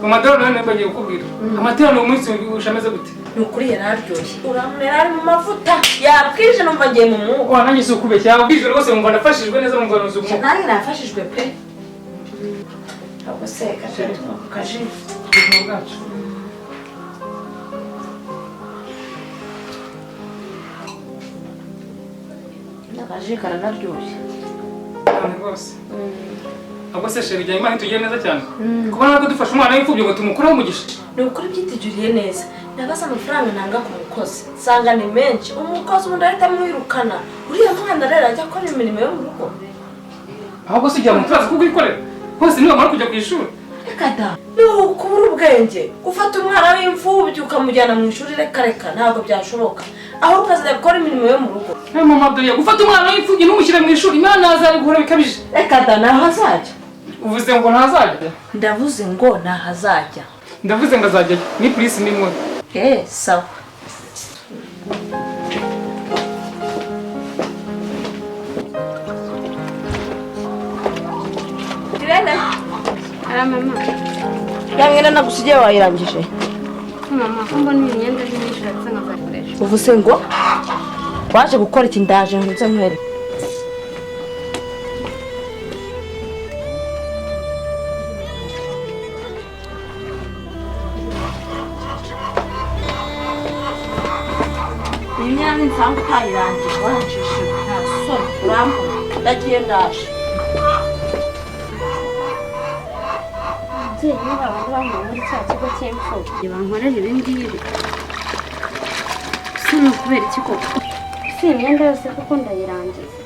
amadorari none bagiye kukubwira amaterano umunsi ushameze gute nukuri yararyoshye uramera ari mu mavuta yabwije numva ngiye mu mwuka nanjye si ukubeshya yabwije rwose ngo ndafashijwe neza ngo nuzuye umwuka nanjye nafashijwe pe ahubwo se kaje ubuzima bwacu nakaje karanaryoshye rwose ahubwo se sheri ujyanye imana tugiye neza cyane kubona nako dufashe umwana w'imfubyi ngo tumukureho umugisha ni ukuri byitijuriye neza nabaza amafaranga nanga ku mukozi nsanga ni menshi umukozi ubundi ahita amwirukana uriya mwana rero ajya akora imirimo yo mu rugo ahubwo se ujya mu turazi kuko wikorera hose niwamara kujya ku ishuri reka da ni ukubura ubwenge ufata umwana w'imfubyi ukamujyana mu ishuri reka ntabwo byashoboka ahubwo ukazajya gukora imirimo yo mu rugo mama Abdul gufata umwana w'imfubyi ntumushyire mu ishuri imana yazabiguhora bikabije reka da naho azajya uvuze ngo ntazajya ndavuze ngo naho azajya ndavuze ngo azajya ni polisi n'imwe sawa Irene ara mama yamwira nagusigiye wayirangije mama mbona imyenda myinshi gatse ngazakoresha uvuze ngo waje gukora iki ndaje nze nkwere imyanya nsanga utayirangije waracishije nta soni urambona ndagiye ndaje ababyeyi niba abantu bambaye muri cya kigo cy'imfubyi bankorera ibi ngibi si ni ukubera iki koko si imyenda yose kuko ndayirangiza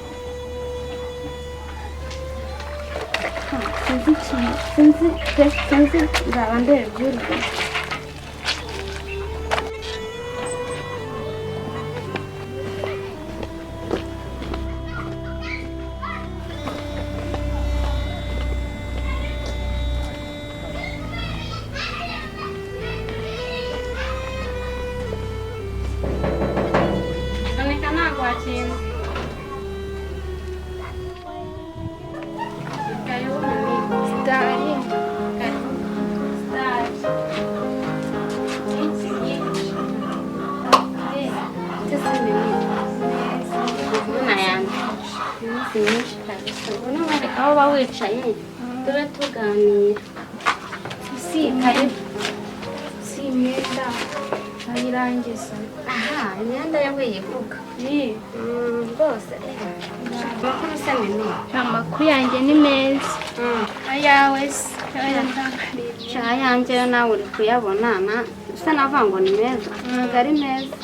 sinzi ikintu sinzi nzaba ndeba iby'urwo aho uba wicaye tube tuganira si ikaye si imyenda ayirangiza aha imyenda yawe yivuga rwose amakuru se mimi amakuru yanjye ni meza ayawe se ayanjye nawe uri kuyabona se navuga ngo ni meza ntabwo ari meza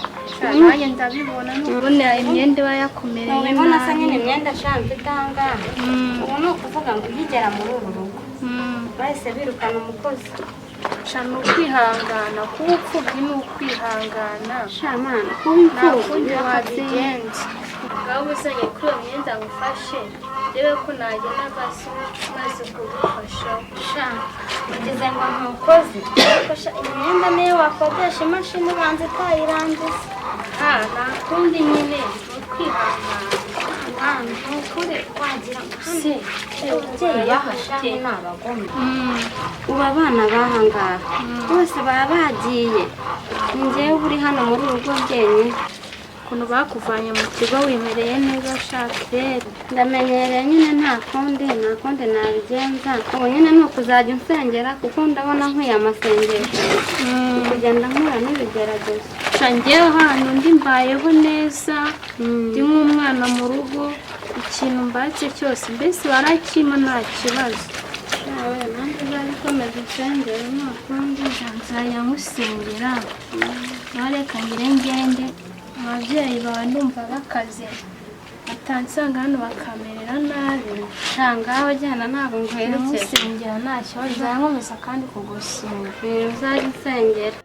nanjye ndabibona n'ubundi imyenda iba yakomereye ubibona se nyine imyenda shampe itangaje ubu ni ukuvuga ngo ugigera muri uru rugo bahise birukana umukozi shana ukwihangana kuba upfubyi ni ukwihangana shamana kuba imfubyi wabigenza ngaho uzanye kuri iyo myenda ngufashe rebe ko nagenda basi maze kugufasha shana ugeze ngo ntukoze imyenda niyo wakodesha imashini ubanza itayirangiza nta kundi nyine ni ukwihangana ni ukuri wagira ngo se ababyeyi bahashaho ni abagome ubu abana bahangaha bose baba bagiye ni njyewe uri hano muri uru rugo jyenyine ukuntu bakuvanye mu kigo wimereye neza shaka rero ndamenyereye nyine nta kundi nabigenza ubu nyine ni ukuzajya unsengera kuko ndabona nkwiye amasengesho kugenda nkura n'ibigeragezo ngewe hano ndi mbayeho neza ndi nk'umwana mu rugo ikintu mbatse cyose mbese barakima nta kibazo nanjye uzajya ukomeza usengera nta kundi nzajya nkusengera wareka ngende ababyeyi bawe ndumva bakaze batansanga hano bakamerera nabi ngaho jyana ntabwo nguherekeje usengera nta kibazo uzankomeza kandi kugusenga uzajya usengera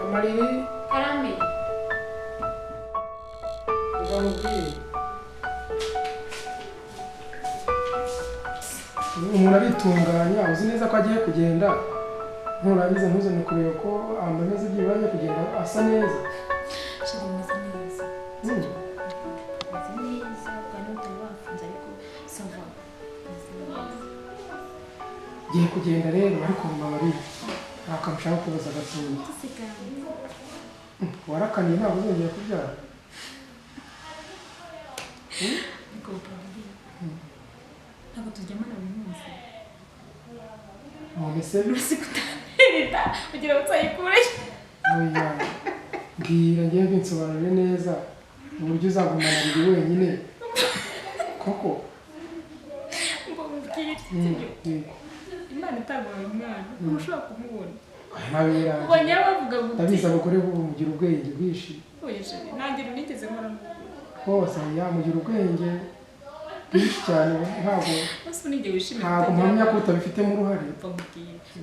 amariri karame ubamubwiye umuntu aritunganya uzi neza ko agiye kugenda nturangiza ntuzane kureba ko ameze byibanye kugenda asa neza Ngiye kugenda rero ariko mbabarira. Nakamushaka kubaza gatoya. Warakaniye ntabwo uzongera kubyara? ntabwo turyamana buri munsi. None se Rusi kutanirita kugira ngo utayikure. oya mbwira ngiye binsobanurire neza uburyo uzagumana uri wenyine koko. Imana itaguhaye umwana ushobora kumubona. Ubonye bavuga ngo ndabizi abagore mugira ubwenge bwinshi. nanjye nigeze nkora hose mugira ubwenge bwinshi cyane ntabwo mpamya ko utabifitemo uruhare.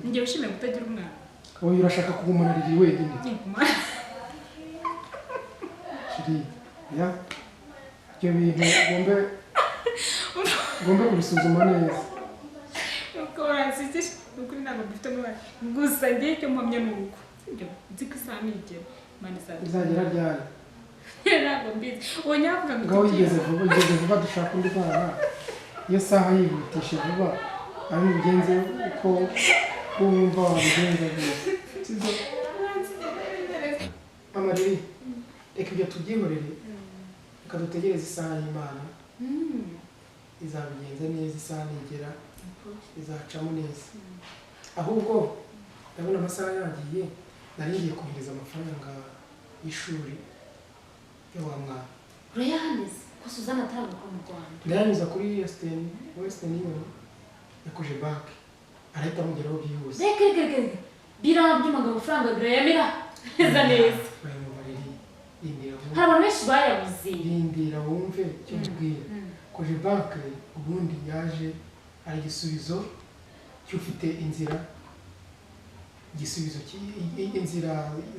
Ninjye wishimiye kutagira umwana. Oya urashaka kugumana iri wenyine. Shiri ya ibyo bintu ugomba kubisuzuma neza. Ukuri ntabwo dufite n'uruhare gusa ngiye icyo mpamya ni uko nzi ko isaha nigera Imana izagera ryari? ntabwo mbizi ubonye bavuga ngo ngaho igeze vuba dushaka undi mwana. Iyo saha yihutishe vuba ari mubigenze uko wumva wabigenza byose. Amariri reka ibyo tubyihorere reka dutegereze isaha y'Imana izabigenza neza. Isaha nigera izacamo neza. Ahubwo ndabona amasaha yagiye nari ngiye kohereza amafaranga y'ishuri yo wa mwana. urayahanize ko Suzana ataravuka mu Rwanda. Ndayanyuza kuri Western Union yakuje banki arahita amugeraho byihuse. reka birabyumaga amafaranga birayamira neza neza. hari abantu benshi bayabuze. Rindira wumve icyo mubwira. Koje banki ubundi yaje ari igisubizo cy'ufite inzira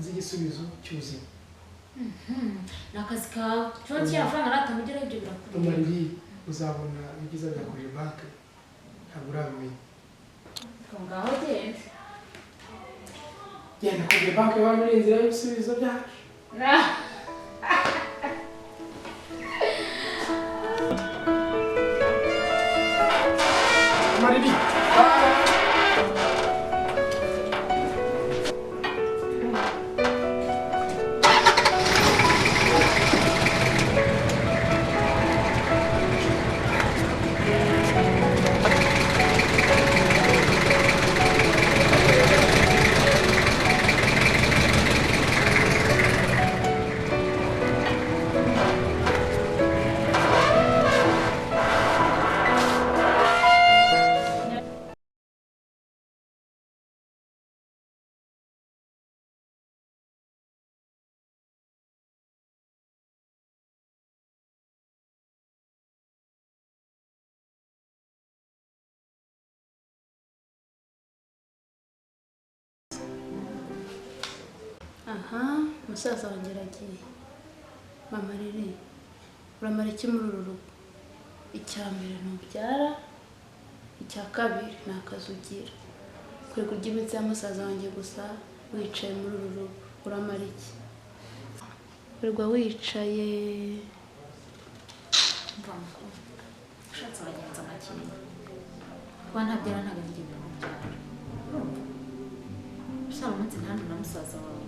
z'igisubizo cy'ubuzima. Ni akazi kawe cyo cy'amafaranga natamugeraho ibyo birakureba. Amariri uzabona ibyiza bya koje banki ntabwo urabimenya. ngaho genda koje banki wawe muri inzira y'ibisubizo byacu. Amariri aha musaza wanjye aragiye. Mama riri uramara iki muri uru rugo? Icya mbere ntubyara, icya kabiri ni akazi ugira. Kuri kurya imitsi ya musaza wanjye gusa wicaye muri uru rugo uramara iki? Urwa wicaye ushatse abagenzi amakenga kuba ntabyara ntabwo ngiye kumubyara. usaba umunsi ntandi na musaza wawe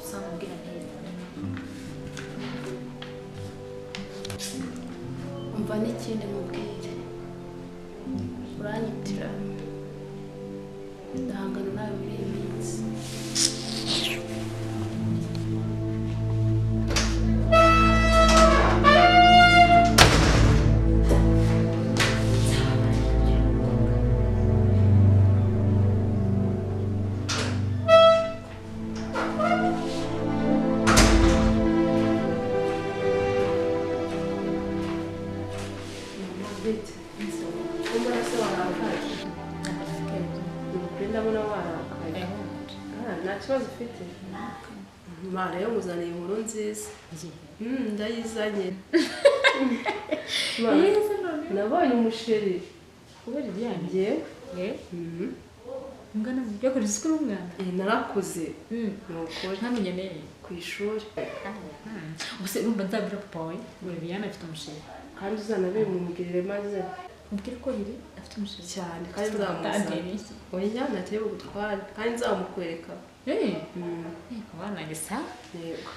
usanga ubwira neza. umva n'ikindi mubwire, uranyitira ndahangana nawe muri iyi minsi. kibazo ufite? Imana yo muzaniye inkuru nziza. Ndayizanye. Nabonye umusheri. Kubera ibyanjye. Njyewe. Ungana mu byo kuri sikuru umwana. Narakuze. Nuko ntamenye neye ku ishuri. Ubuse urumva nzabira papa wawe ngo Liliane afite umusheri. Kandi uzanabimubwirire maze mubwire ko riri afite umushinga cyane kandi nzamuzana oya ntacyo ari bugutware kandi nzamukwereka abana gisa yego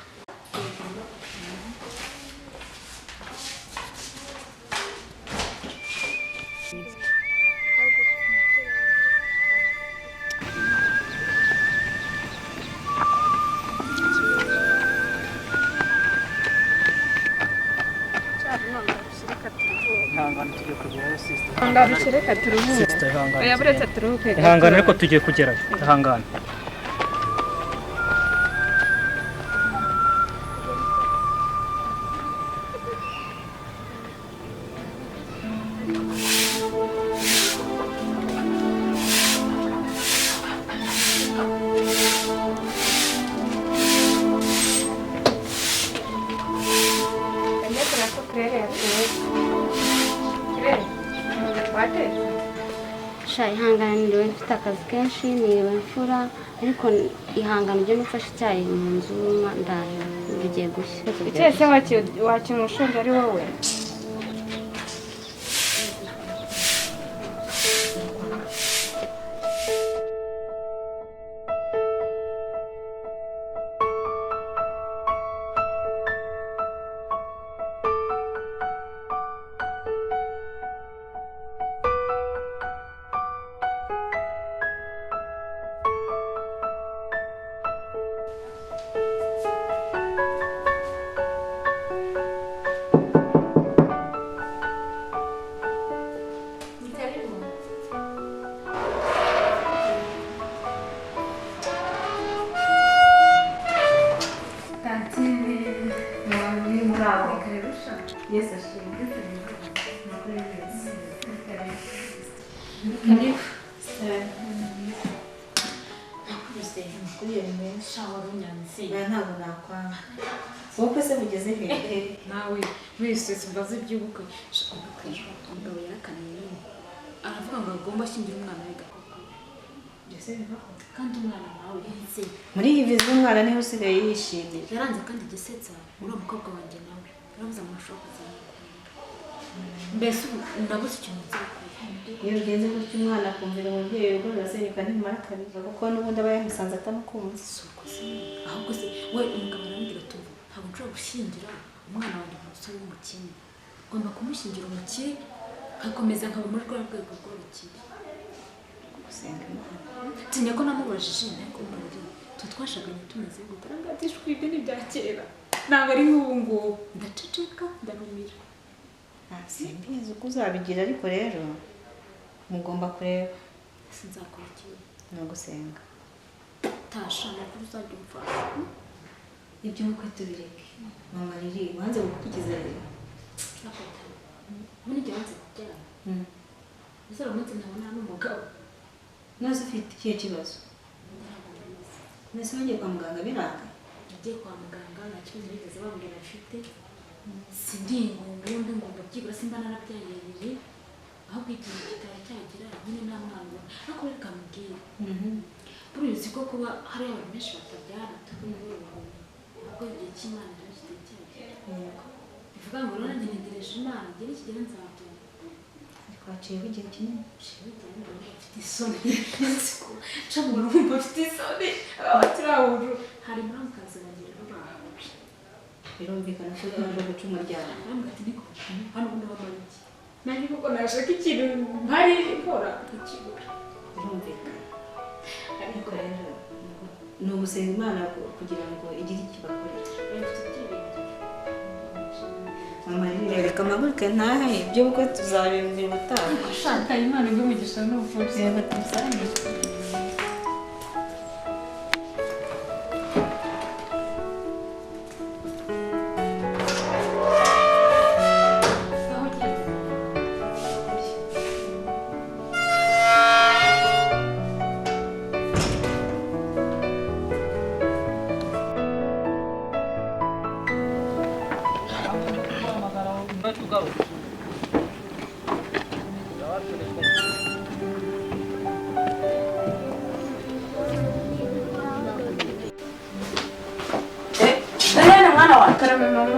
ihangane ariko tugiye kugerayo ihangane ihangane ndiwe mfite akazi kenshi niba mfura ariko ihangane ujye mufashe icyayi mu nzu ndaje bigiye gushya cyese wakina ushonje ari wowe wowe se mugeze hehe nawe wese simbaza iby'ubukwe umugabo yarakaniye aravuga ngo agomba ashyingira umwana we gakoko byose bibaho kandi umwana nawe yahise muri iyi vizi umwana niho usigaye yishimye yaranze kandi igisetsa uriya mukobwa wanjye nawe yarabuze amashusho kuzamukunda mbese ubu ndabuze ikintu nzakora iyo bigenze gutyo umwana akumvira umubyeyi urugo rurasenyuka ntimara kabiri kuko n'ubundi aba yamusanze atamukunze si uko se ahubwo se we umugabo arambwira ati ntabwo nshobora gushyingira umwana wanjye umusore w'umukene ngomba kumushyingira umukire nkakomeza nkaba muri rwa rwego rw'abakire gusenga imana tinya ko namubajije ariko muri twe twashakanye tumeze gute arambwira ati ishwi ibyo ni ibya kera ntabwo ari nk'ubu ngubu ndaceceka ndarumira simbizi uko uzabigira ariko rero mugomba kureba sinzakora ikiwe ni ugusenga tasha nukuri uzajya umfasha ibyo nk'uko tubireke mama riri wanze gukurikiza rero ubundi igihe wanze kubyara ese uwo munsi ntabona n'umugabo nose ufite ikihe kibazo nose wongeye kwa muganga biranga nagiye kwa muganga nta kibazo bigeze bambwira afite sindingunga iyo ngomba byibura simba narabyaye bibiri ahubwo igihe kitari cyagira nyine nta mwana ariko reka mubwire buriya uzi ko kuba hari abantu benshi batabyara ahubwo igihe cy'imana rero kitari cyagera bivuga ngo rero nanjye ntegereje imana igere ikigera nzabyara ariko haciyeho igihe kinini afite isoni nziko nca mu rumva afite isoni abaturaburu hari muramukazi wanjye rero bahuje birumvikana ko yaje guca umuryango arambwira ati niko hano ubundi bamara iki nanjye kuko nashaka ikintu mpari nkora ikibura birumvikana ariko rero ni ugusenga imana kugira ngo igire ikibakorera mama riri reka amaguruke ntahe iby'ubukwe tuzabimbira ubutaha shaka imana igumugisha n'ubufuri reba tuzanye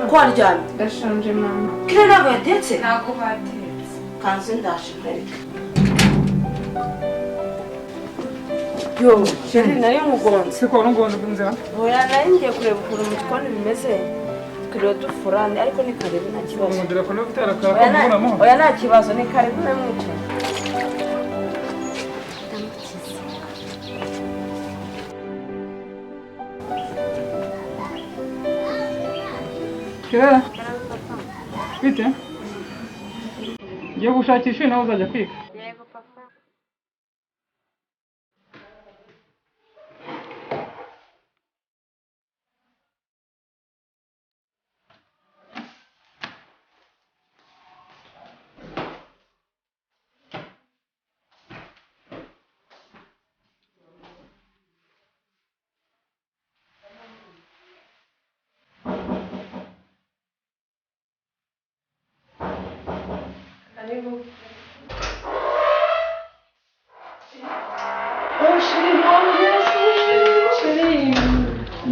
Ko waryamye ndashonje mama kire ntabwo yatetse ntabwo batetse kanze ndaje kwereka. Yo, sheri nari mugonze. Siko urongonze kunzira. Oya nari ngiye kureba ukuntu mu gikoni bimeze. Twiriwe dufurane ariko ni karibu nta kibazo. Ngondera ko no gutera karakubonamo. Oya nta kibazo ni karibu namwicaye. Kirera. Bite? Ngiye gushakisha nawe uzajya kwiga. Yego papa.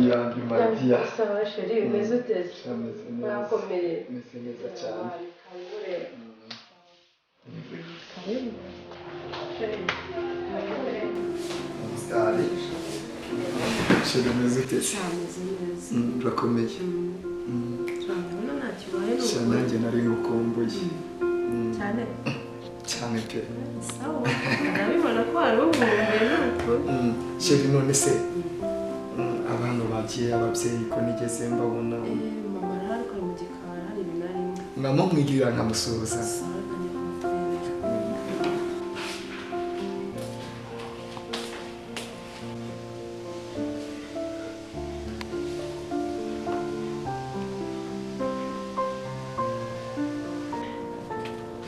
Yandi Maria. Sawa sheri umeze uteze. Ameze neza. Mwakomeye. Ameze neza cyane. Namaskari. Sheri umeze uteze. Ameze neza. Urakomeye. Turabona nta kibaye Cyane nanjye nari ngukumbuye. cyane. Cyane pe. Sawa. Ndabibona ko hari ubumbuye nuko. Sheri none se abantu bagiye ababyeyi ko nigeze mbabona. Mama arahari mu gikari hari ibintu arimo. Mama mwigirira nkamusuhuza.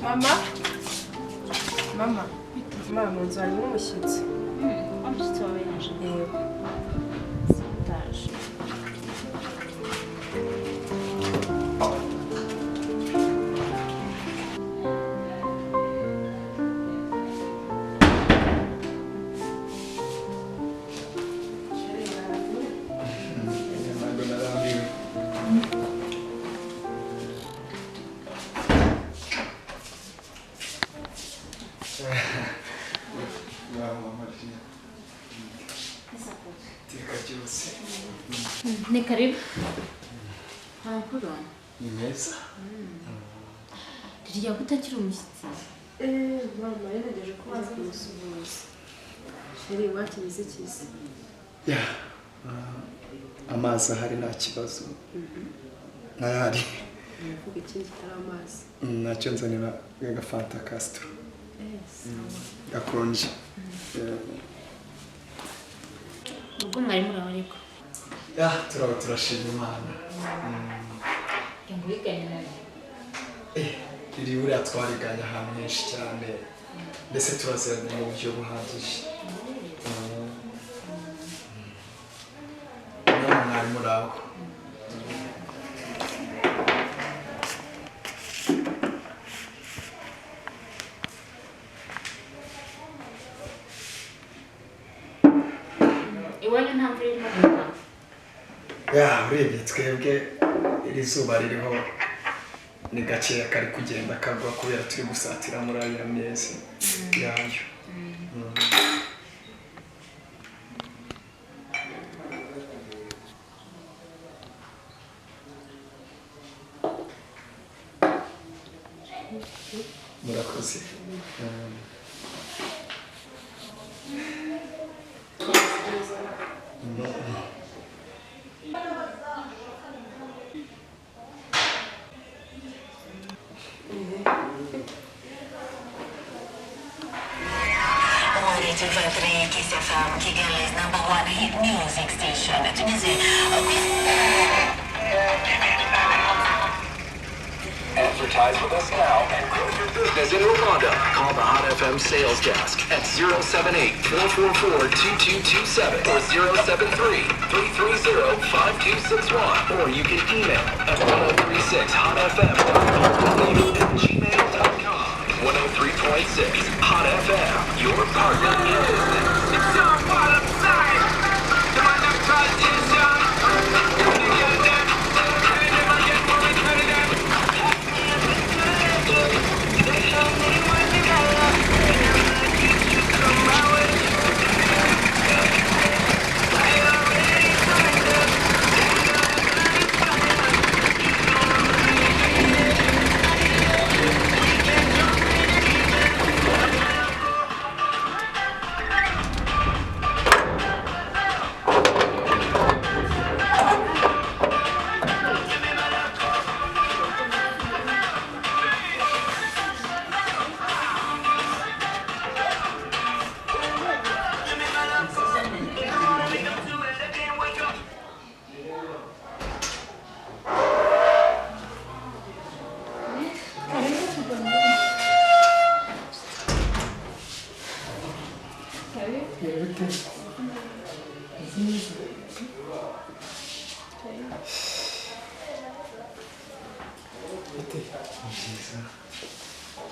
Mama? Mama? Mama mu nzu harimo umushyitsi. Umushyitsi wawe yaje. Yego. Ndaje. Ntabwo narambiwe. Mama Maria. Teka ryose. Ni karibu. Amakuru. Ni meza. Ririya gutagira umushyitsi. Mama yarageje ko baza kumusuhuza. Sheri wakirize kizi. Ya. Amazi ahari nta kibazo. Ntayari. Navuga ikindi kitari amazi. Nacyo nzanira agafanta Castro. Sawa. Gakonje. Ubwo mwari muraho ariko. Ya, turashima Imana. Ngo wiganye nawe. Iri buriya twariganye ahantu henshi cyane. Mbese turaziranye mu buryo buhagije. Namwe mwari muraho. Iwanyu nta mvura irimo kugwa. Ya, urebye twebwe iri zuba ririho ni gakeya kari kugenda kagwa kubera turi gusatira muri aya mezi yayo. Murakoze. Kiss FM, Kigali's #1 hit music station. Advertise with us now and grow your business in Rwanda. Call the Hot FM sales desk at 078-444-2227 or 073-330-5261. Or you can email at 1036hotfm@gmail.com. 103.6 Hot FM, your partner in business. It's on bottom side. The man that tries to get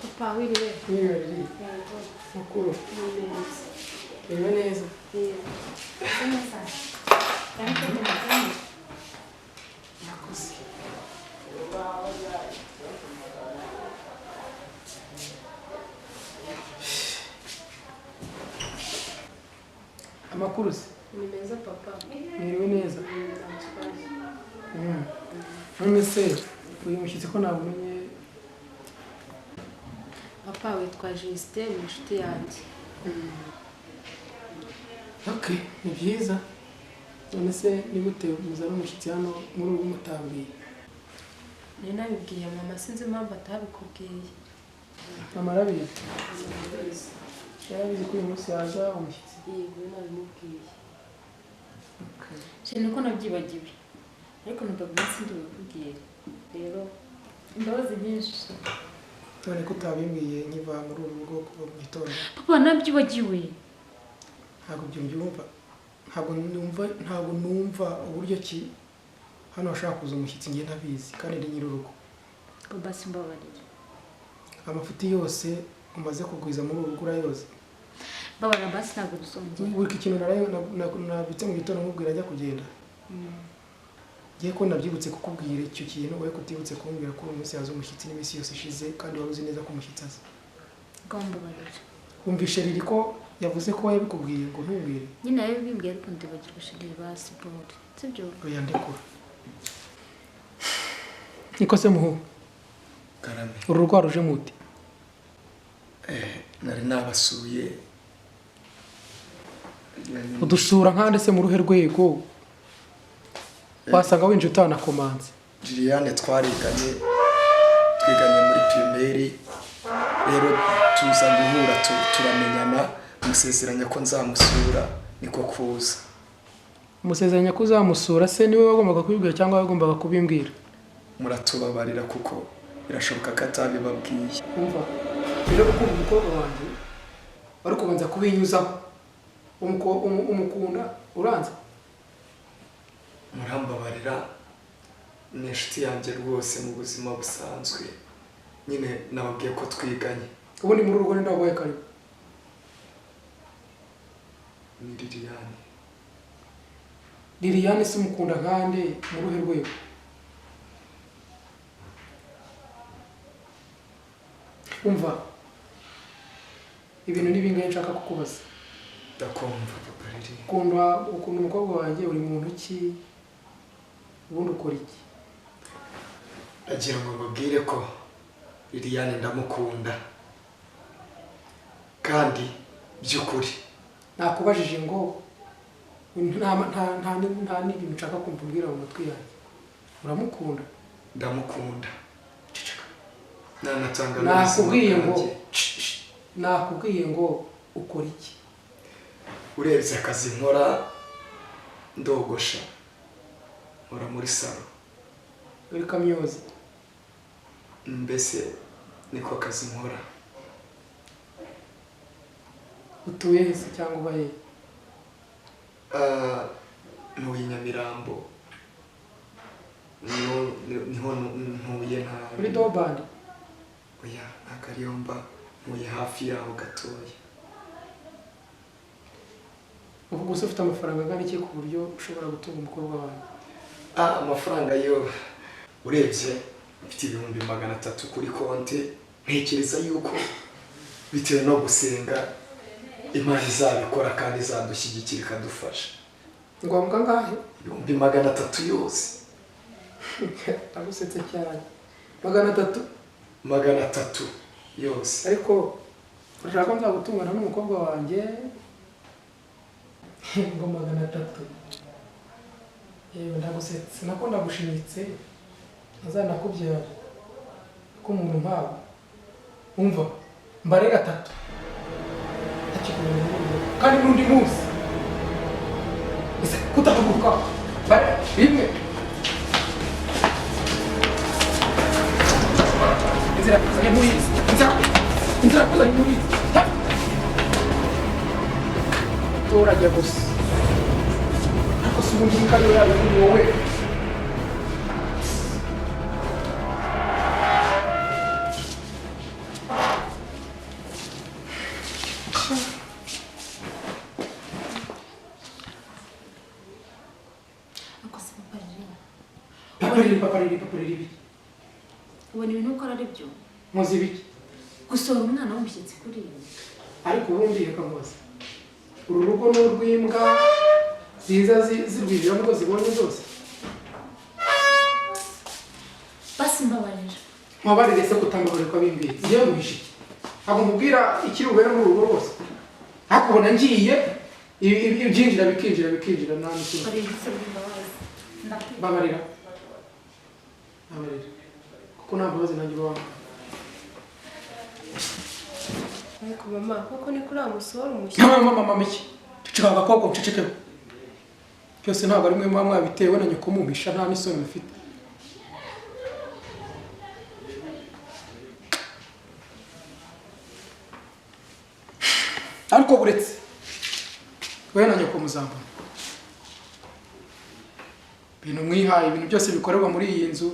Papa wiriwe. Wiriwe. Makuru. Wiriwe neza. Nakoze. Amakuru se? Ni meza papa. Wiriwe neza. None se uyu mushyitsi ko nabumenye? Papa witwa Justin, ni inshuti yanjye. Okay, ni byiza. None se ni gute muzana umushyitsi hano muri ubu mutambiye? Ni nabibwiye mama, sinzi impamvu atabikubwiye. Mama arabizi. Yarabizi ko uyu munsi yaza umushyitsi. Yego nabimubwiye. Cyane ko nabyibagiwe. Ariko numva umunsi ndi bukubwiye. Rero imbabazi nyinshi. None ko utabimbwiye nkiva muri uru rugo kuva mu gitondo. Papa nabyibagiwe. Ntabwo byumva. Ntabwo numva uburyo ki hano hashaka kuza umushyitsi ngiye ntabizi kandi ndi nyir'urugo. Papa simbabarira. Amafuti yose umaze kugwiza muri uru rugo urayoze. Babara basi ntabwo dusongera. Buri kintu nabitse mu gitondo nkubwira ajya kugenda. Ngiye ko nabyibutse kukubwira icyo kintu wowe kutibutse kumbwira ko uyu munsi yaza umushyitsi n'iminsi yose ishize kandi wari uzi neza ko umushyitsi aza. Gambabarira. Wumvishe riri ko yavuze ko yabikubwiye ngo ntumbwire. Nyine nawe bimbwiye ariko ndibagirwa shiri basi bord. Sibyo? Oya ndekura. Niko se muhu. Karame. Uru rugo ruje muti. Nari nabasuye. Udusura nkande se mu ruhe rwego. Wasanga winje utanakomanze. Juliane twiganye muri primaire. Rero tuza guhura turamenyana, musezeranya ko nzamusura niko kuza. Musezeranya ko uzamusura se niwe wagombaga kubibwira cyangwa wagombaga kubimbwira? Muratubabarira kuko birashoboka ko atabibabwiye. Umva. Rero kuko umukobwa wanjye bari kubanza kubinyuzaho. Umukunda uranze. Murambabarira ni inshuti yanjye rwose mu buzima busanzwe. Nyine nababwiye ko twiganye. Ubundi muri urugo ninde wabaye karibu? Ni Liliane. Liliane se umukunda nkande mu ruhe rwego? Umva. Ibintu n'ibingahe nshaka kukubaza. Ndakumva papa Lili. Ukunda umukobwa wanjye uri muntu ki? Ubundi ukora iki? Agira ngo mbabwire ko Liliane ndamukunda. Kandi by'ukuri nakubajije ngo nta n'ibintu nshaka kumbwira mu matwi yanjye. Uramukunda? Ndamukunda. Nanatanga nakubwiye ngo ukora iki? Urebye akazi nkora ndogosha. Nkora muri salo. Uri kamyozi. Mbese niko kazi nkora. Utuye hese cyangwa ubaye? Ntuye Nyamirambo. Niho ntuye nta. Uri Dobandi? Oya, Akariyomba ntuye hafi yaho gatoya. Uvuga gusa ufite amafaranga angana iki ku buryo ushobora gutunga umukobwa wawe? Amafaranga yo urebye mfite 300 kuri konti. Ntekereza yuko bitewe no gusenga Imana izabikora kandi izadushyigikira ikadufasha. Ngombwa ngahe? 300 yose. Agusetse cyane. 300? 300 yose. Ariko urashaka ko nzagutungana n'umukobwa wanjye? Ngo 300. Yewe ndagusetse nako ndagushimitse. Azanakubyara. Ko umuntu mpawe. Umva mbare 3. Kandi n'undi munsi. Ese kutavuga. Bare bimwe. Inzira muri inzira kuza muri. urajya gusa ariko si ubundi ikariyo yawe kuri wowe papariri ubona ibintu ukora ari byo muzi biki gusohora umwana w'umushyitsi kuri ibi ariko ubundi reka muzi uru rugo ni urw'imbwa ziza zirwirira ngo zibonye zose basi mbabarira mwabarire se kutambabarira kwa bimbiri ngiye nguhishe ntabwo nkubwira ikiri bubere muri urugo rwose ariko ubona ngiye ibyinjira bikinjira nta n'ikintu babarira kuko nta mbabazi nanjye uba wambaye ariko mama koko ni kuri amusohora umushyira mama iki ceceka agakobwa ucecekeho byose ntabwo ari mwe muba mwabitewe na nyoko mumisha nta n'isoni mufite ariko buretse wowe na nyoko muzambona ibintu mwihaye ibintu byose bikorerwa muri iyi nzu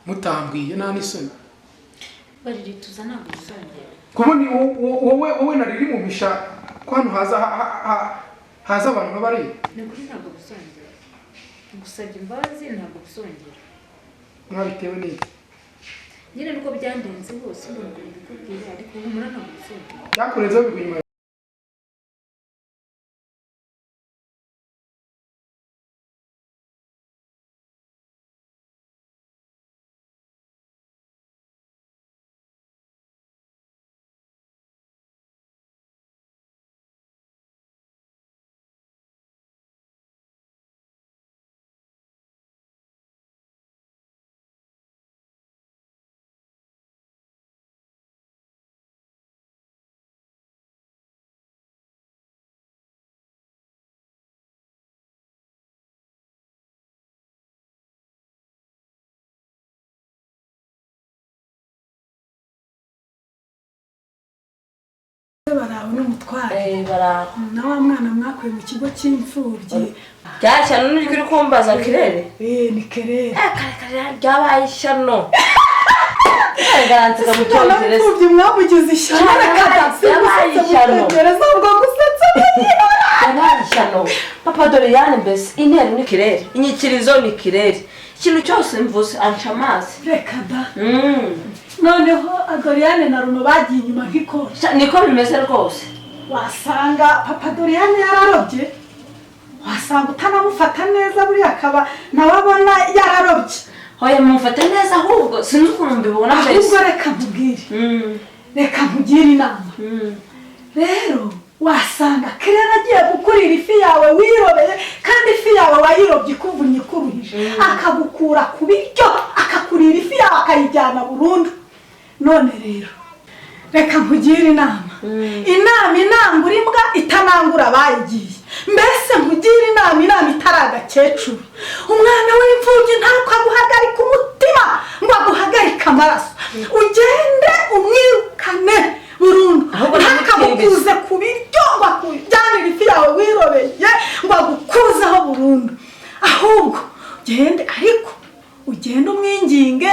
mutambwiye nta n'isoni bariri tuza ntabwo bizongera kubona wowe nariri mumisha ko hano haza abantu nk'abari ni ukuri ntabwo bizongera ngusabye imbabazi ntabwo bizongera mwabitewe n'iki nyine nuko byandenze hose mbona ngo mbikubwire ariko humura ntabwo bizongera byakurenzeho bigwa inyuma baraho n'umutware baraho na wa mwana mwakuye mu kigo cy'imfubyi ryashyano n'iryo uri kumbaza kirere ni kerere kare ryabaye ishyano garantiza mu cyongereza imfubyi mwamugize ishyano yabaye ishyano ubwo gusetsa yabaye ishyano papa Doriane mbese intero ni kirere inyikirizo ni kirere ikintu cyose mvuze anca amazi reka da noneho Doriane na Runo bagiye inyuma nk'ikosa niko bimeze rwose wasanga papa Doriane yararobye wasanga utanamufata neza buriya akaba nawe abona yararobye hoya mumufate neza ahubwo sinzi ukuntu mbibona mbese ahubwo reka nkugire inama rero wasanga kirera agiye gukurira ifi yawe wirobeye kandi ifi yawe wayirobye ikuvunye ikuruhije akagukura ku biryo akakurira ifi yawe akayijyana burundu none rero reka nkugire inama inangura imbwa itanangura abayigiye mbese nkugire inama itari agakecuru umwana w'imfubyi ntabwo aguhagarika umutima ngo aguhagarike amaraso ugende umwirukane burundu ntakagukuze ku biryo ngo akujyanire ifi yawe wirobeye ngo agukuzeho burundu ahubwo ugende umwinginge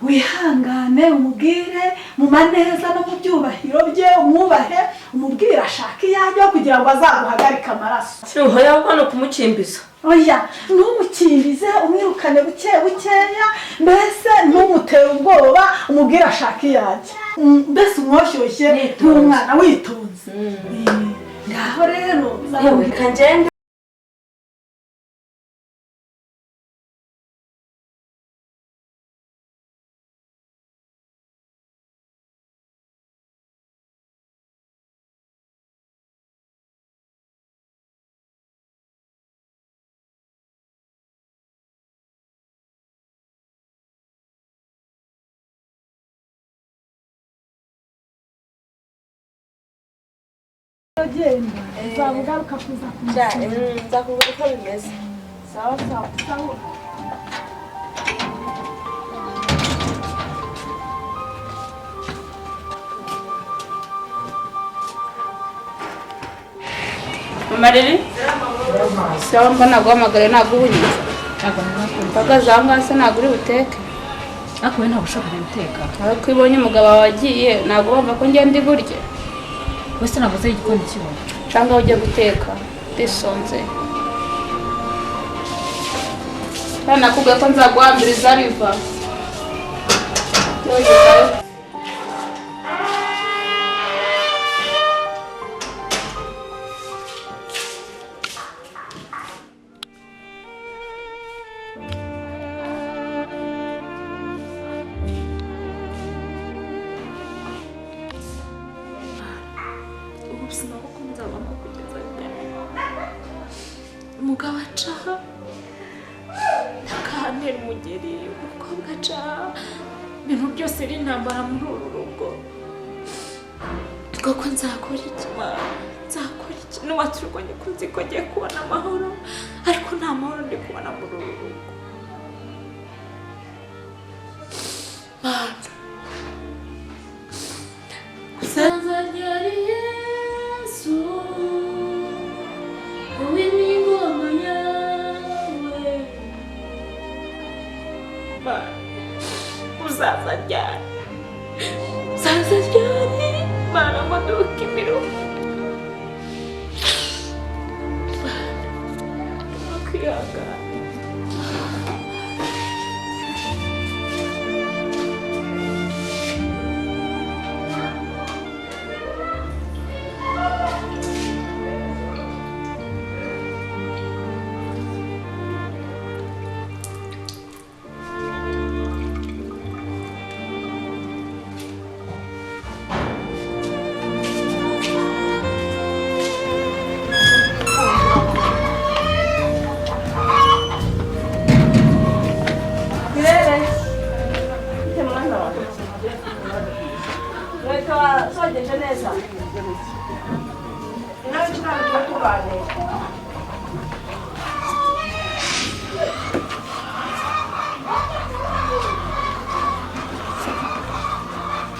wihangane umubwire mu maneza no mu byubahiro bye umwubahe umubwire ashaka iyajya kugira ngo azaguhagarike amaraso hoya ahubwo ni ukumukimbiza oya ntumukimbize umwirukane bukeya mbese ntumutere ubwoba umubwire ashaka iyajya mbese umwoshyushye nk'umwana witonze ngaho rero reka ngende genda uzabugaruka kuza kumusura nzakubwira uko bimeze sawa Mariri sawa mbona guhamagara ntabwo ubunyuze ntabwo nakunda mpaka zanga se ntabwo uri buteke ariko we ntabwo ushobora guteka ariko ibonye umugabo wagiye ntabwo bumva ko ngenda iburye wese ntabwo uzi igikoni kibona cyangwa ujye guteka disonze kandi nakubwiye ko nzaguhambiriza riva ubuzima kuko nzabamo kugeza ryari umugabo acaha akantera umugeri umukobwa acaha ibintu byose ari intambara muri uru rugo koko nzakora iki nzakora iki n'uwaturwanye ko nzi ko agiye kubona amahoro ariko nta mahoro ndi kubona muri uru rugo Kusaza ryari Yesu wowe ni ingoma yawe uzaza ryari mana maduka imiruho kwihangana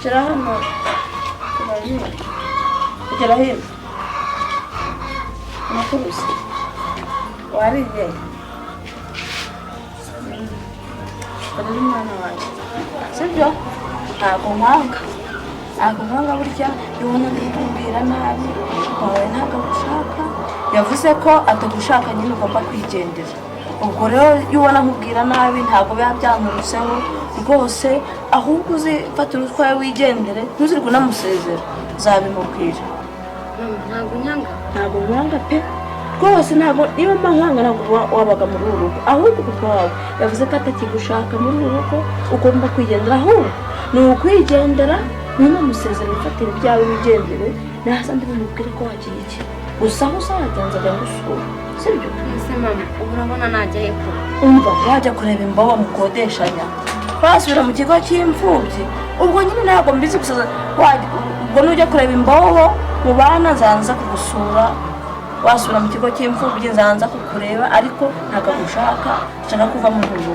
Kera hano kugera hino nakurusi wariye ari umwana wanjye sibyo ntabwo nkwanga burya yubona ndikubwira nabi wawe ntabwo agushaka yavuze ko atagushaka nyine ugomba kwigendera ubwo rero iyo ubona nkubwira nabi ntabwo biba byamurutseho rwose ahubwo uzifatira utwaye wigendere ntuzirwe unamusezera uzabimubwira ntabwo nkwanga pe rwose ntabwo niba mba nkwanga ntabwo wabaga muri uru rugo ahubwo papa wawe yavuze ko atakigushaka muri uru rugo ugomba kwigendera ahubwo ni ukwigendera ntunamusezere wifatire ibyawe wigendere naza ndibimubwire ko wagiye iki gusa aho uzagenza ajya gusura sibyo ese mama urabona najya hepfo umva wajya kureba imbobo mukodeshanya wasubira mu kigo cy'imfubyi ubwo nyine ntabwo mbizi gusa ubwo nujya kureba imbobo mu bana nzanza kugusura wasubira mu kigo cy'imfubyi nzanza kukureba ariko ntabwo agushaka nshaka kuva mu rugo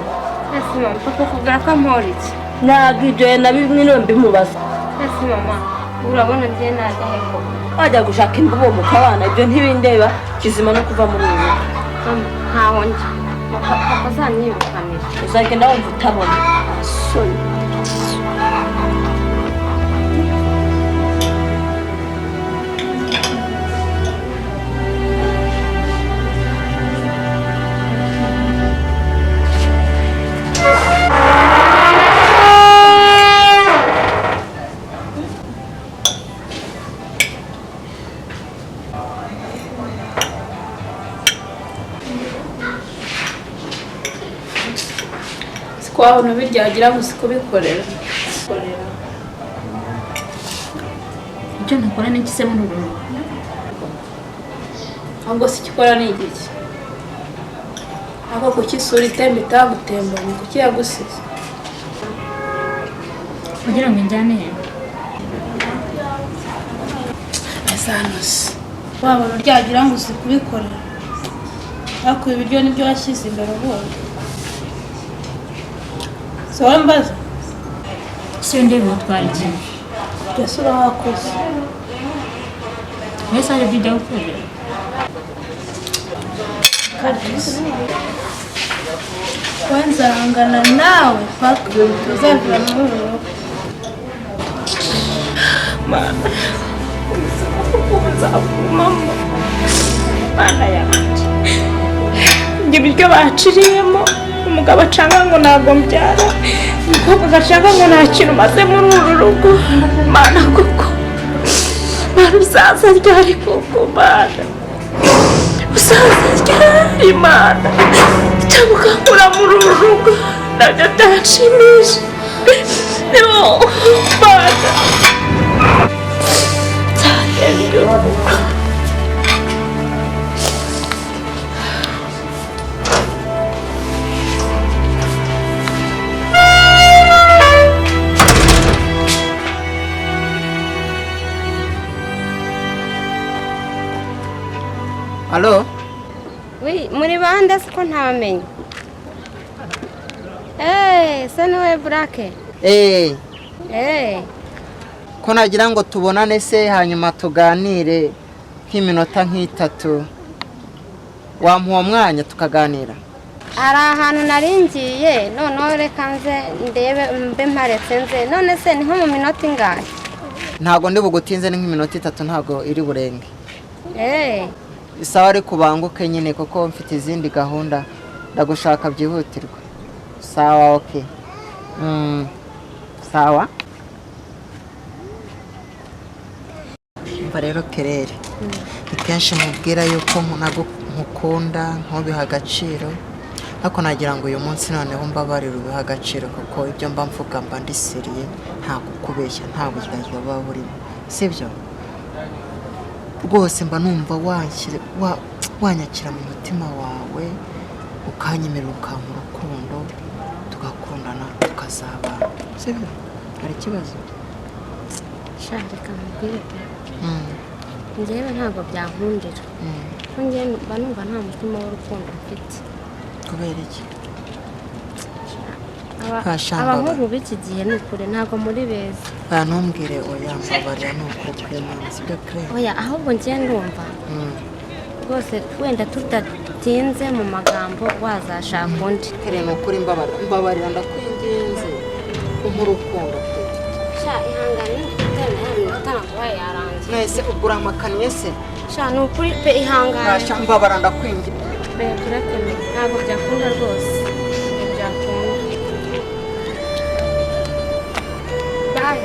ese mama papa kubwira ko ampora iki ntabwo ibyo na bimwe niyo mbimubaza ese mama urabona njye najya hepfo wajya gushaka imbobo mu kabana ibyo ntibindeba kizima no kuva muri ubu ntaho njya papa azanyirukanira uzagenda wumva utabona soni twabona biryagira ngo si kubikorera ibyo ntakora n'iki se muri uru rugo ahubwo si ikikora ni igiki ako kukisura itemba itagutembanye kuki yagusize kugira ngo njyane he azanose wabona uryagira ngo si kubikorera ariko ibiryo nibyo washyize imbere ubundi sawa mbaza si ndebe utwara ikintu byose urahakoze mbese ari ibyo ujya gukora kabisa wanzarangana nawe paka tuzavira muri uru rugo mana mama mana yanjye njye ibiryo baciriyemo umugabo acanga ngo ntabwo mbyara umukobwa agacanga ngo nta kintu maze muri uru rugo mana koko mana uzaza ryari koko mana uzaza ryari mana cyangwa ukangura muri uru rugo nabyo byanshimisha no mana Halo? Oui, muri bande siko ntabamenye. Se niwe Burake. Ko nagira ngo tubonane se hanyuma tuganire nk'iminota nk'itatu. Wampa mwanya tukaganira. Ari ahantu naringiye noneho reka nze ndebe mbe mparetse nze none se ni nko mu minota ingahe? Ntago ndi bugutinze ni nk'iminota itatu ntago iri burenge. Isawa ari kubanguke nyine kuko mfite izindi gahunda ndagushaka byihutirwa. Sawa okay. Sawa. Umva rero Kerere. Ikenshi mubwira yuko nkukunda nkubiha agaciro. Hako nagira ngo uyu munsi noneho mbabarira ubiha agaciro kuko ibyo mba mvuga mba ndisiriye nta kukubeshya nta buryarya baba burimo. Sibyo? Rwose mba numva wanyakira mu mutima wawe ukanyemerera ukampa urukundo tugakundana tukazabana. Sibyo? Hari ikibazo? Shaka mubwire. Njyewe ntabwo byankundira. Ko njye mba numva nta mutima w'urukundo mfite. Kubera iki? Abahungu b'iki gihe ni ukuri ntabwo muri beza. Ntumbwire oya mbabarira nuko kwemana sibyo Claire. Oya ahubwo njye ndumva. Rwose wenda tudatinze mu magambo wazashaka undi. Claire nukuri mbabarira ndakwinginze umurukundo. Ihangane n'utana yaminota ntabwo yarangiye. Nese ugura amakaniye se? Ni ukuri pe ihangane. Mbabara ndakwinginze. Burake ntabwo byakunda rwose. Byakunda. Bye.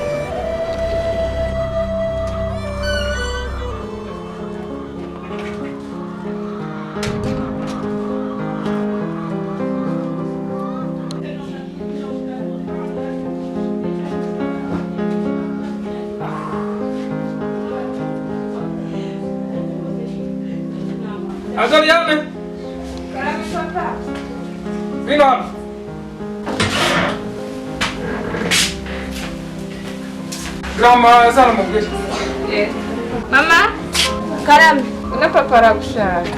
Azoriane. Vino hano. Grandma zana mubwire. Mama? Karame. Na papa aragushaka.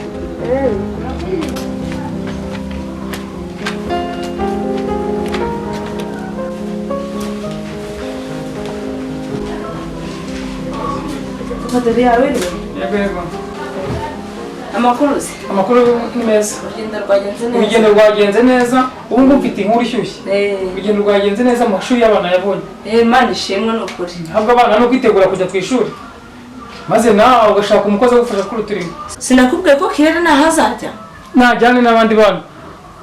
Madari yawe ni? Yego. Amakuru se? Amakuru ni meza. Urugendo rwagenze neza. Ubu ngubu mfite inkuru ishyushye. Urugendo rwagenze neza mu mashuri y'abana yabonye. Imana ishimwe n'ukuri. Ntabwo abana no kwitegura kujya ku ishuri. Maze nawe ugashaka umukozi wo gufasha kuri turimo. Sinakubwiye ko Kirere ntahazajya. Najyane n'abandi bana.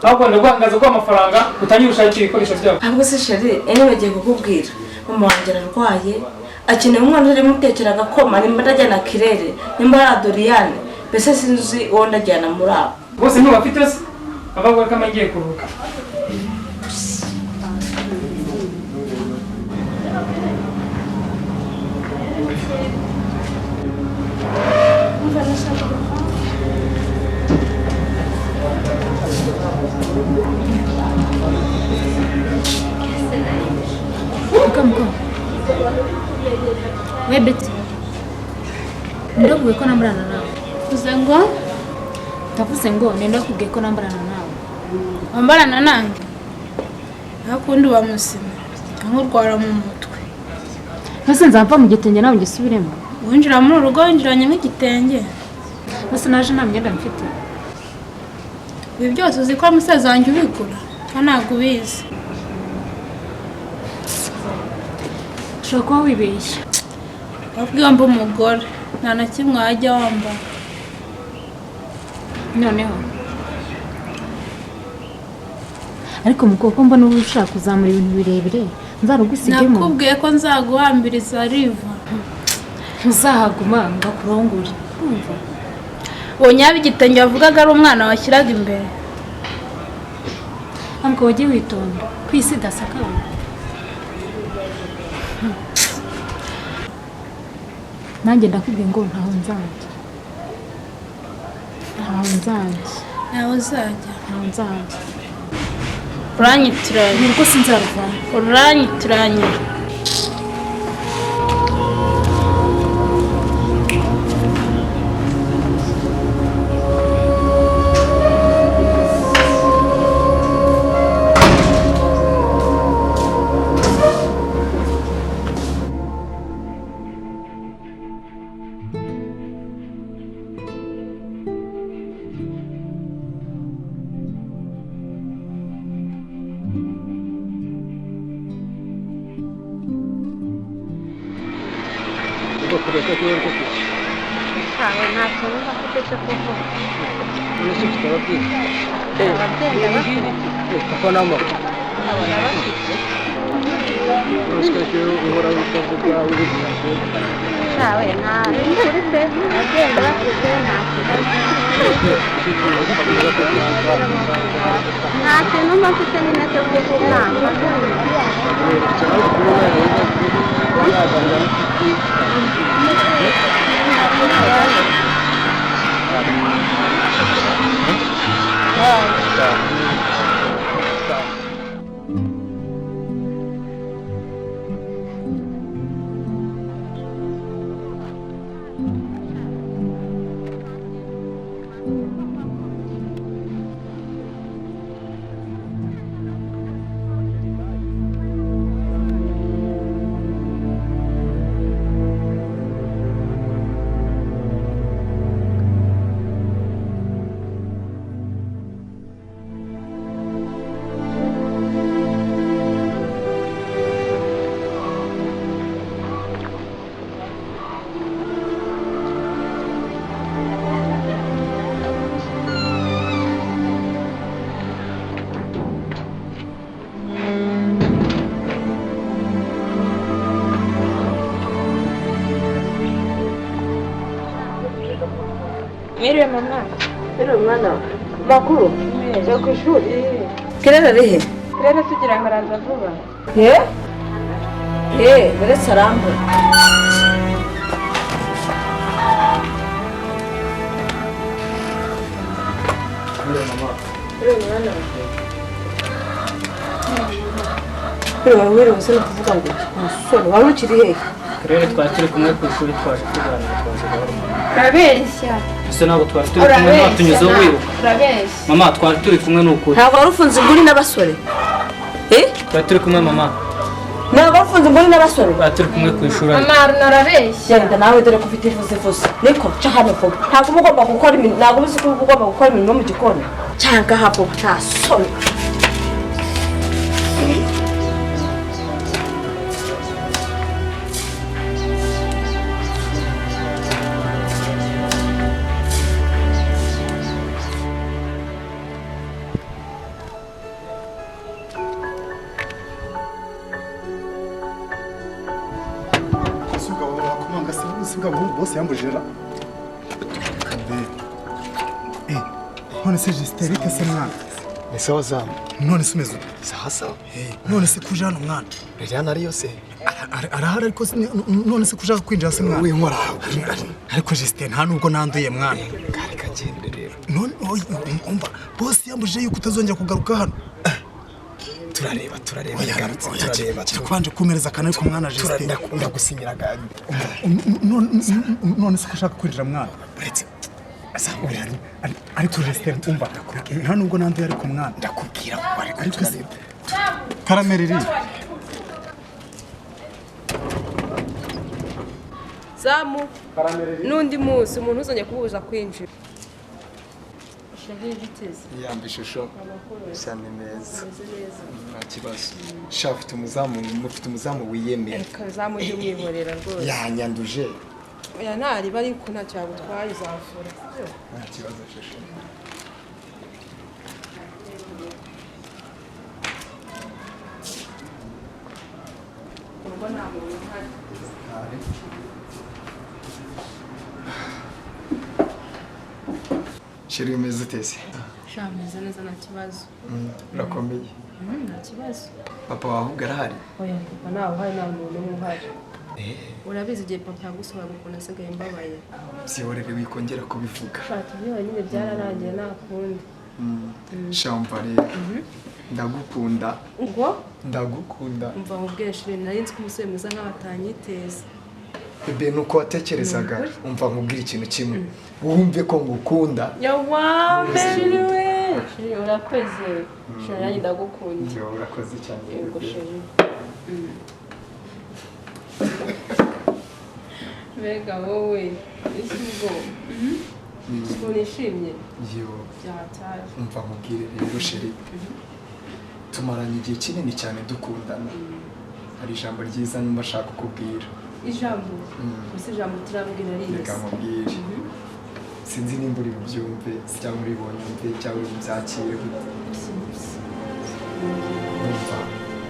Ahubwo ndaguhangaza ko amafaranga utangiye gushakira ibikoresho byabo. Ahubwo se Sheri, bagiye kukubwira. Mama wanjye ararwaye. Akeneye umwana uri mutekera agakoma nimba ndajyana Kirere, nimba ari Doriane. Mbese sinzi uwo ndajyana muri abo. Bose niba bafite se abavuga ko amagiye kuruhuka. Muko. Webeti. Ndogo ko nambrana nawe. Uzengo? Tavuze ngo nenda kubwiye ko nambarana nawe. Wambarana nange? Hakundi wa musima. Nkurwara mu mutwe. Nase nzamva mu gitenge nawe ngisubiremo. Winjira muri urugo winjiranye nk'igitenge. bose naje nta myenda mfite. Ibi byose uzi ko musaza wanjye ubigura kandi ntabwo ubizi. Ushobora kuba wibeshya. Wabwiye mba umugore nta na kimwe wajya wambara. Noneho ariko mukoko mbona uba ushaka kuzamura ibintu birebire nzarugusigemo. Nakubwiye ko nzaguhambiriza riva. Uzahaguma ngakurongore. Urumva? Bonyabe igitenge wavugaga ari umwana washyiraga imbere. Amko wagiye witonda kwisi dasakara. Nanjye ndakubwiye ngo ntaho nzajya. Ntaho nzajya. Uranyitiranya. Nubwo sinzaruva. Uranyitiranya. Miriwe mama. Miriwe mwana. Makuru. Cyo ku ishuri. Kirera rihe? Kirera tugira ngo araza vuba. Mere sarambo. Miriwe mama. Miriwe mwana. Miriwe usore kuvuga ngo umusore wari ukiri hehe? Kirere twari turi kumwe ku ishuri twaje kuganira twaje gahoro. Urabeshya. Ese ntabwo twari turi kumwe n'abatunyuzeho wiruka. Urabeshya. Mama twari turi kumwe n'ukuri. Ntabwo wari ufunze inguni n'abasore? Twari turi kumwe mama. Ntabwo wari ufunze inguni n'abasore? Twari turi kumwe ku ishuri. Mama urabeshya. Yenda nawe dore ko ufite ifuze. Niko ca hano vuba. Ntabwo uba ugomba gukora ibintu, ntabwo uzi ko uba ugomba gukora ibintu mu gikoni. Cyangwa hapo nta soni. bose yambujira none se Justin bite se mwana ni sawa zamu none se umeze sawa none se kuje hano mwana Liliana ariyo se arahari ariko none se kushaka kwinjira se mwana winkora ariko Justin nta nubwo nanduye mwana kare kagende rero none umva bose yambujije yuko utazongera kugaruka hano turareba kwanje kumereza kana ariko mwana Justin ndagusinyira gabi none se kushaka kwinjira mwana uretse ariko Justin umva nta nubwo nanduye ariko mwana ndakubwira ariko karamereri zamu n'undi munsi umuntu uzongera kubuza kwinjira. yamba ishusho isa neza nta kibazo sha ufite umuzamu wiyemera zamu ujye umwihorera rwose yanyanduje oya ntari bari ko ntacyo yagutwaye uzavura nta kibazo shusho shiri umeze utese shameze neza nta kibazo urakomeye nta kibazo papa wawe arahari oya papa ntawe uhari nta muntu n'umwe uhari urabizi igihe papa yagusohora ukuntu asigaye mbabaye byihorere wikongera kubivuga shaka ibyo nyine byararangiye nta kundi shampa rero ndagukunda ngo ndagukunda umva mubwire shiri nari nzi ko umusore mwiza nkaho atanyiteza bebe nuko watekerezaga umva nkubwira ikintu kimwe wumve ko ngukunda yawa shiri we shiri urakoze shiri nanjye ndagukunda yo urakoze cyane yego shiri mbega wowe isi ubwo nishimye yo byataje umva nkubwire rero shiri tumaranye igihe kinini cyane dukundana hari ijambo ryiza numva ashaka kukubwira ijambo gusa ijambo turambwira ari reka nkubwire sinzi nimba uri bubyumve cyangwa uri bunyumve cyangwa uri bubyakire gute umva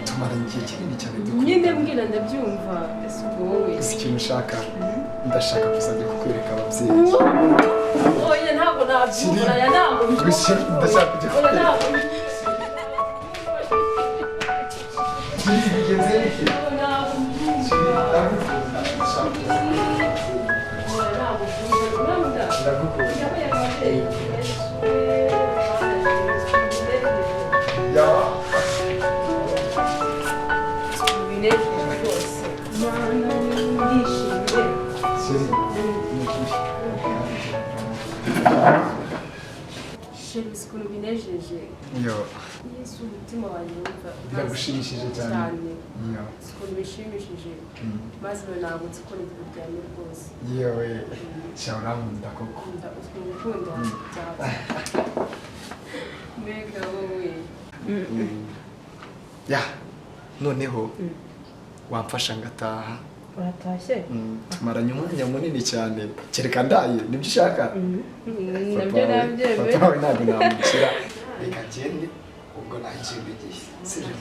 tumaranye igihe kinini cyane dukundana nyine mbwira ndabyumva ese ubwo wowe gusa ikintu ushaka ndashaka kuzajya kukwereka ababyeyi oya ntabwo nabyumva oya ntabwo ndashaka kujya kukwereka bigenze bite sheri ukuntu binejeje yo yesu umutima wanjye wumva biragushimishije cyane yo ukuntu bishimishije maze ntabwo nzi ko nibyo byane rwose yewe cyangwa urankunda koko ukunda byawe mbega wowe ya noneho wamfasha ngataha uratashye tumaranye umwanya munini cyane kereka ndaye nibyo ushaka nabyo nabyemeye papa wawe ntabwo namukira reka ngende ubwo nta kintu gihe sibyo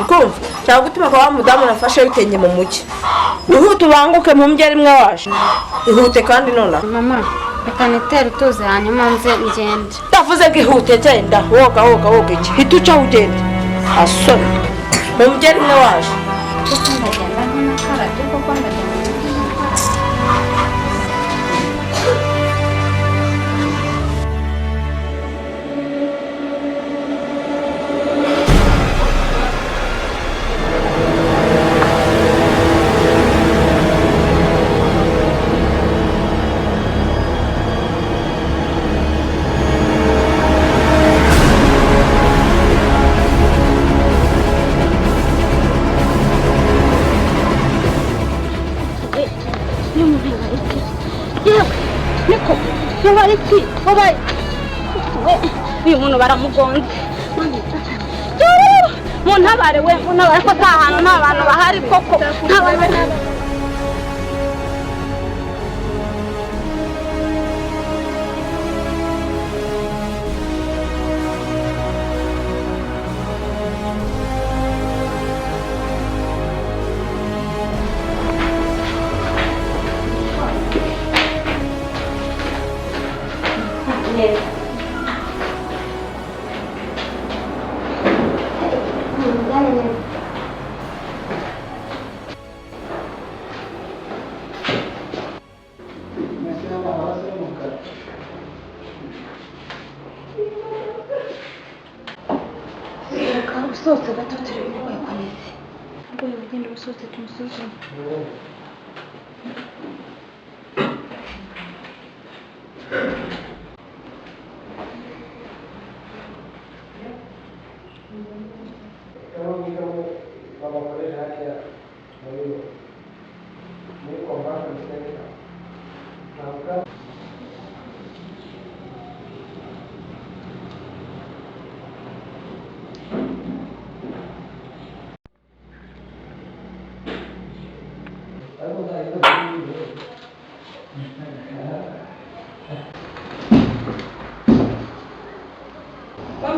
kumva cyangwa gutuma kwa wa mudamu nafashe bitenge mu mugi ihute ubanguke mu mbyari imwe waje ihute kandi nonaha mama reka nitere utuze hanyuma nze ngende ndavuze ngo ihute genda woga iki hita ucaho ugende asore mu mbyari imwe waje kuko ndagenda nk'akarabye kuko ndagenda uyu muntu baramugonze muntabare we muntabare ko nta hantu nta bantu bahari koko ntabana usohotse gato turebe uko yakomeze urwaye ugenda usohotse tumusuzume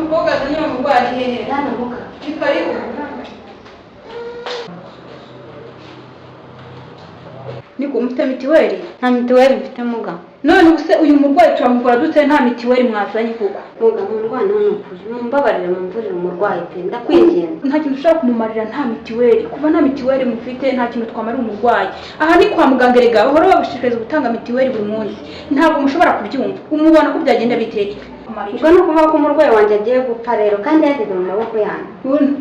Mboga zenyewe murwayi hehe? Nani mboga? Ni karibu. Niko mfite mitiweli? Nta mitiweli mfite muga. None ubuse uyu murwayi turamukora dute nta mitiweli mwazanye kuba? Muga murwayi none ukuje mumbabarire mumvurire umurwayi pe ndakwinginze. Nta kintu ushaka kumumarira nta mitiweli. Kuba nta mitiweli mufite nta kintu twamarira umurwayi. Aha ni kwa muganga rega bahora babishikiriza gutanga mitiweli buri munsi. Ntabwo mushobora kubyumva. Umubona ko byagenda bitera. Ubwo no kuvuga ko umurwayi wanjye agiye gupfa rero kandi yageze mu maboko yanyu.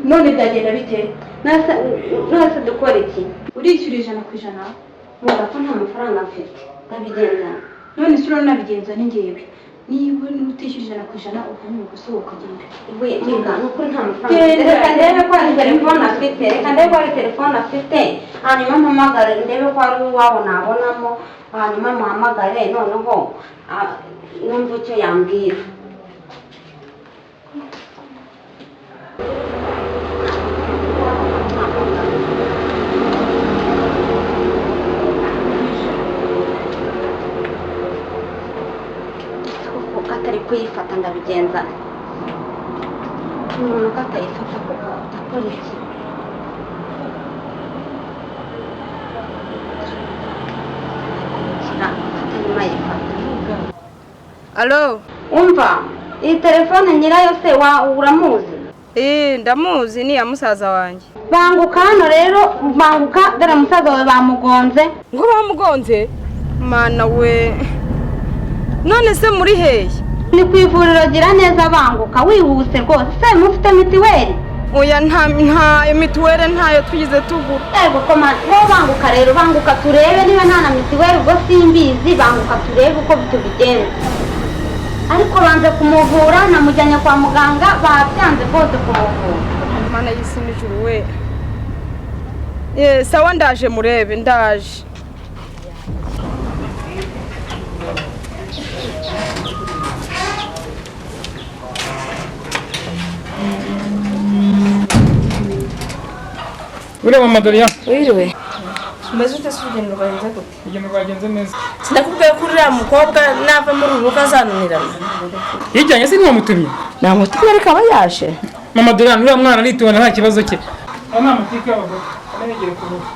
None byagenda bite? Nase dukora iki? Urishyura 100%? Muga ko nta mafaranga mfite. Ndabigenza. None sura nabigenza ni ngewe. Niba utishyura 100% uvuye gusohoka genda. Muga nuko nta mafaranga. Reka ndebe ko ari telefone afite. Reka ndebe ko ari telefone afite. Hanyuma mpamagare ndebe ko ari uwabo nabonamo. Hanyuma muhamagare noneho numva icyo yambwira. Atari kuyifata ndabigenza. Umuntu katayifata kuko akora iki? Alo, umva, iyi telefone nyirayo se uramuzi? Ndamuzi ni ya musaza wanjye. Banguka hano rero, banguka dore musaza wawe bamugonze. Ngo bamugonze? Mana we. None se muri hehe? Ni ku ivuriro gira neza banguka wihuse rwose. Se mufite mitiweli? Oya nta mitiweli ntayo twigize tugura. Ego koma, wo banguka rero banguka turebe niba nta na mitiweli ubwo simbizi banguka turebe uko bitubigenza. Ariko banze kumuvura namujyanye kwa muganga babyanze bose kumuvura. Mana y'isi n'ijuru we. Sawa ndaje murebe ndaje. Ureba Madoriya? Wiriwe. Umeze ute se urugendo rwagenze gute? Urugendo rwagenze neza. Sinakubwiye ko uriya mukobwa nava muri uru rugo azananirana. Yijyanye se ntiwamutumye? Namutumye ariko aba yaje. Mama Doriya uriya mwana aritubona nta kibazo cye. Aba ni amatiku y'abagore. Anegere ku rugo.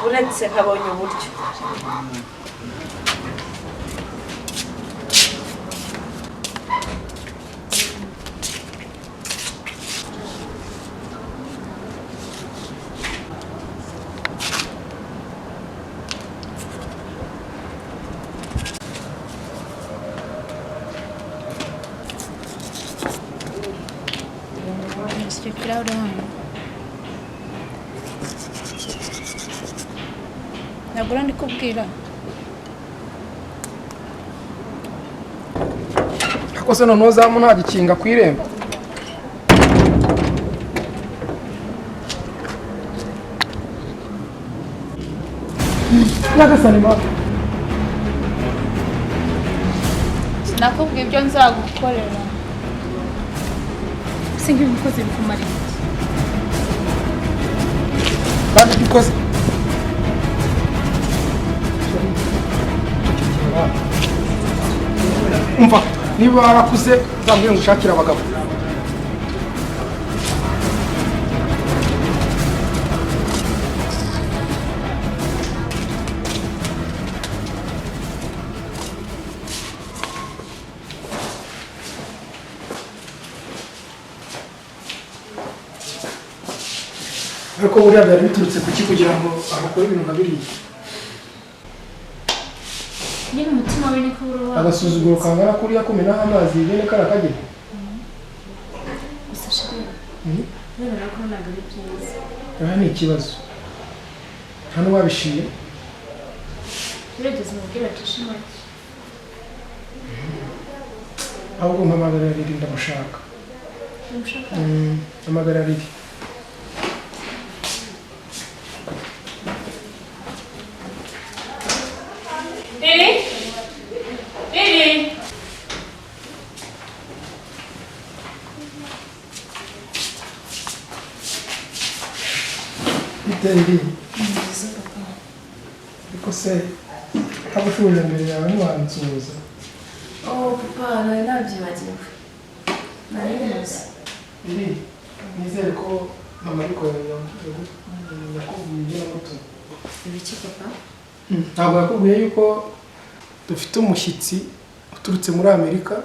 Uretse kabonye uburyo. Check it out hano. Nagura ndikubwira. Ako se noneho zamu nta gikinga ku irembo. Nyagasani ma. Sinakubwiye ibyo nzagukorera. ese nk'ibikoze bikumara iki kandi bikoze umva niba warakuze uzambwire ngo ushakire abagabo ariko buriya byari biturutse kuki kugira ngo abakore ibintu nka biriya nyine umutima we niko uruwa agasuzuguro kangana kuriya kumenaho amazi bene kara kagera gusa shira rero nako ntabwo ari byiza aha ni ikibazo nta n'uwabishiye urageze umubwira acisha make ahubwo mpamagara riri ndamushaka mpamagara riri Bitendi ariko se haba ushuje mbere yawe ntiwansuhuza papa nari nabyibagiwe nari bizi iri nizere ko mama ariko yakubwiye ibyo namutumye ibiki papa ntabwo yakubwiye yuko dufite umushyitsi uturutse muri Amerika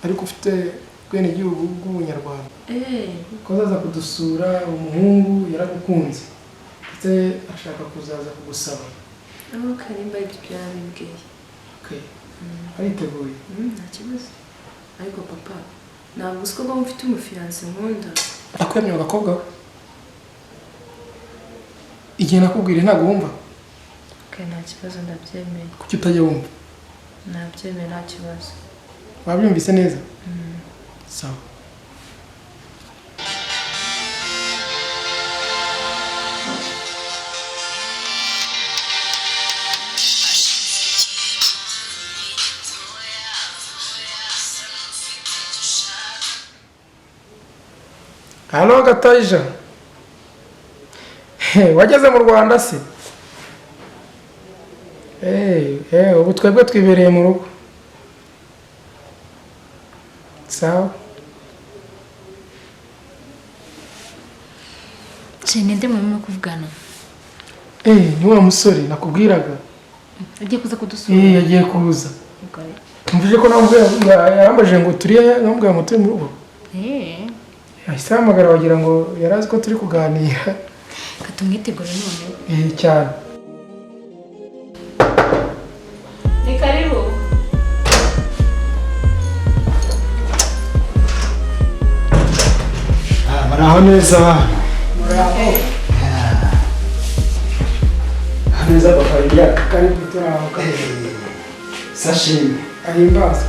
ariko ufite ubwenegihugu bw'ubunyarwanda ko azaza kudusura umuhungu yaragukunze ndetse ashaka kuzaza kugusaba karimba ibyo byarabibwiye ariteguye nta kibazo ariko papa ntabwo uzi ko mfite umufiyanse nkunda akwemye agakobwa we igihe nakubwira ntabwo wumva nta kibazo ndabyemeye kuki utajya wumva nabyemeye nta kibazo wabyumvise neza sawa hano Gatayija wageze mu Rwanda se ubu twebwe twibereye mu rugo sawa ninde murimo kuvugana ni wa musore nakubwiraga agiye kuza kudusura yagiye kuza mvije ko yarambajije ngo turiye nkamubwira ngo turi mu rugo ahise ahamagara wagira ngo yari azi ko turi kuganira katumwitegure noneho cyane ni karibu muraho neza muraho neza bakariya karibu turaho sashimi ahimbazwe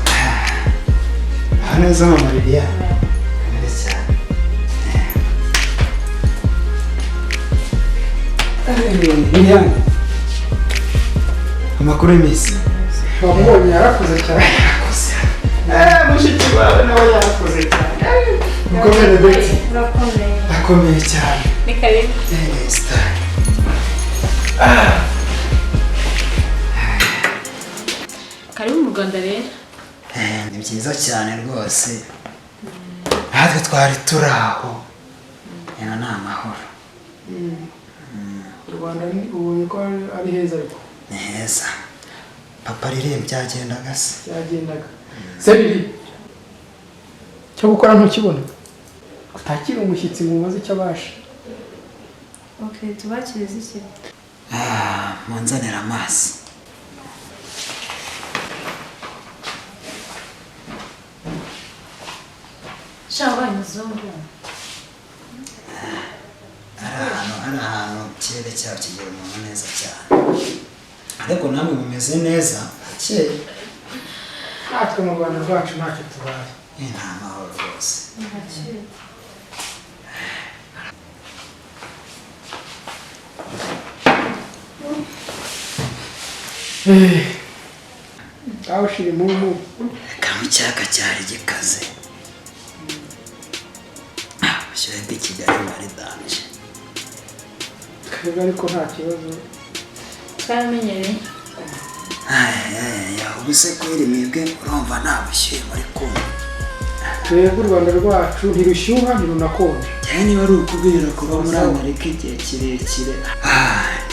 neza mama Lilia Liliane amakuru y'imisi wamubonye yarakuze cyane mushiki wawe nawe yarakuze cyane ukomeye beti akomeye cyane ni karibu karibu mu Rwanda rero ni byiza cyane rwose natwe twari turi aho ino ni amahoro u Rwanda ubonye ko ari heza ariko ni heza papa ririya byagendaga se byagendaga se biri cyo gukora ntukibona utakira umushyitsi ngo umaze icyo abasha tubakiriza iki munzanira amazi shabaye muzungu hari ahantu ikirere cyaho kigira umuntu neza cyane ariko namwe mumeze neza hakeye natwe mu Rwanda rwacu ntacyo tubaye nta mahoro rwose aho ushira imumu kamu cyaka cyari gikaze ubushyuhe bw'i Kigali bari danje. Twebwe ariko nta kibazo twamenyereye. Ubu se kweri mwebwe urumva nta bushyuhe muri kumva? twebwe u Rwanda rwacu ntirushyuha ntirunakonje. Cyane niba ari ukubwira kuba muri Amerika igihe kirekire.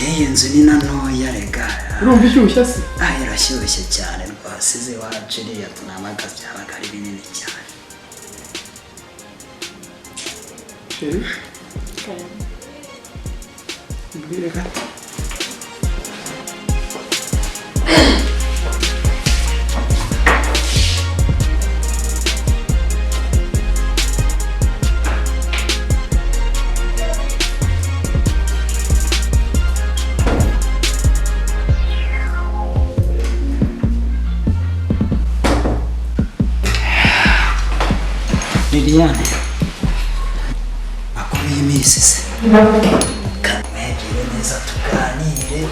Iyi nzu ni na ntoya rega. Urumva ishyushye se? Irashyushye cyane rwose. Iwacu iriya tunamaga byabaga ari binini cyane. Mbwire gato. Liliane, makuru y'iminsi se? Kamwegere neza tuganire.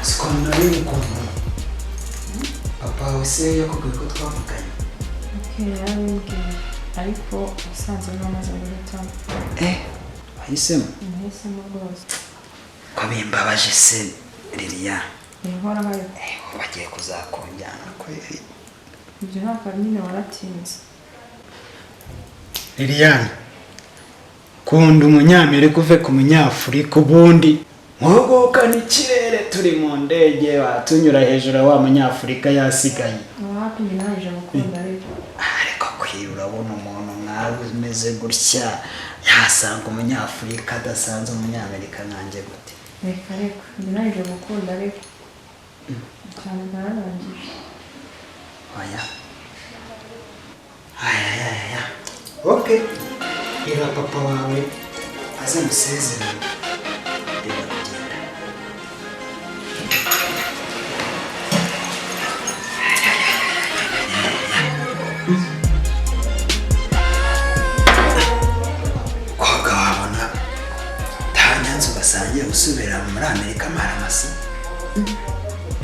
Siko nari mukumbuye. Papa wese yakubwiye ko twavuganye. Yarambwiye ariko usanze namaze guhitamo. Wahisemo? Nahisemo rwose. Ko bimbabaje se Liliane. Ihora bayo. Bagiye kuzakonjyana kweri. Ibyo ntabwo nyine waratinze. Liliane, kunda umunyamerika uve ku munyafurika ubundi nkogokana ikirere turi mu ndege watunyura hejuru wa munyafurika yasigaye. Wapi naje gukunda ariko kwira urabona umuntu nkawe umeze gutya yasanga umunyafurika adasanze umunyamerika nanjye gute? Reka naje gukunda ariko cyane nararangije. Oya. Okay. Ira papa wawe aze musezerane. Koga wabona tanyanze ugasangiye gusubira muri Amerika maramasi.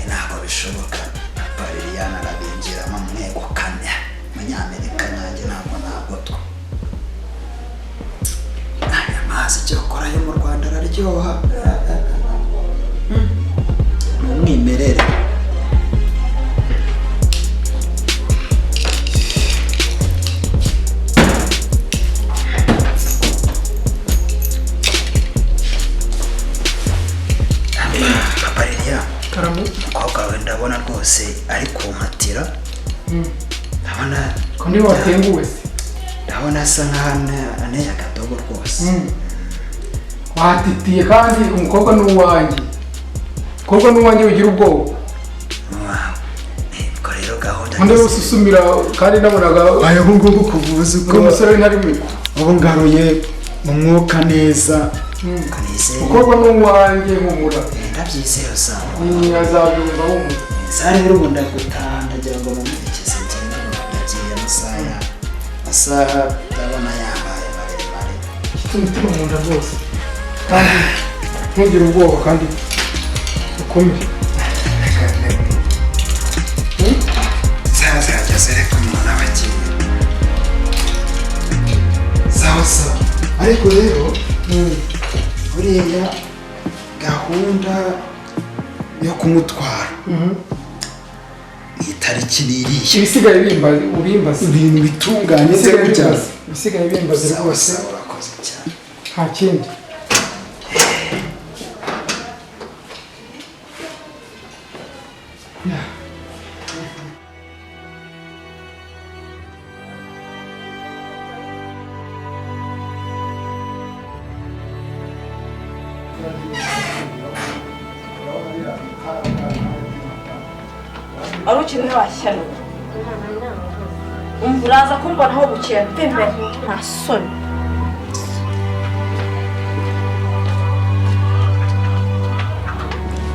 Ntabwo bishoboka. Liliane arabinjiramo mwegukane. Munyamerika nanjye ntabwo nagotwa. Amazi icyo ukora yo mu Rwanda araryoha. Ni umwimerere. Papa Liliane, umukobwa wawe ndabona rwose ari kumpatira. Ndabona ko niba watenguwe se? Ndabona asa nk'aneye akadogo rwose. Watitiye kandi umukobwa n'uwanjye. Umukobwa n'uwanjye ugira ubwoba. Ubwo rero gahunda undi wese usumira kandi nabonaga ayo ngubu kuvuza uko umusore ntari mwiko. Ubu ngaruye mu mwuka neza. Umukobwa n'uwanjye humura. Ndabyizeye usanga. Azabyumva humura. Sare rero ubu ndagutaha ndagira ngo mumurikeze ngende ndagiye amasaha ndabona yabaye maremare. Umutima mu nda rwose kandi ntugire ubwoba kandi ukomere. Zageze reka umuntu aba agiye. Sawa. Ariko rero buriya gahunda yo kumutwara itariki n'iriya. Ibisigaye ubimbaze. Ibintu bitunganye se gutya. Ibisigaye bimbaze rwose. Urakoze cyane. Nta kindi. Ari ukiri washyano. Umva uraza kumbona aho bukeye mpe nta soni.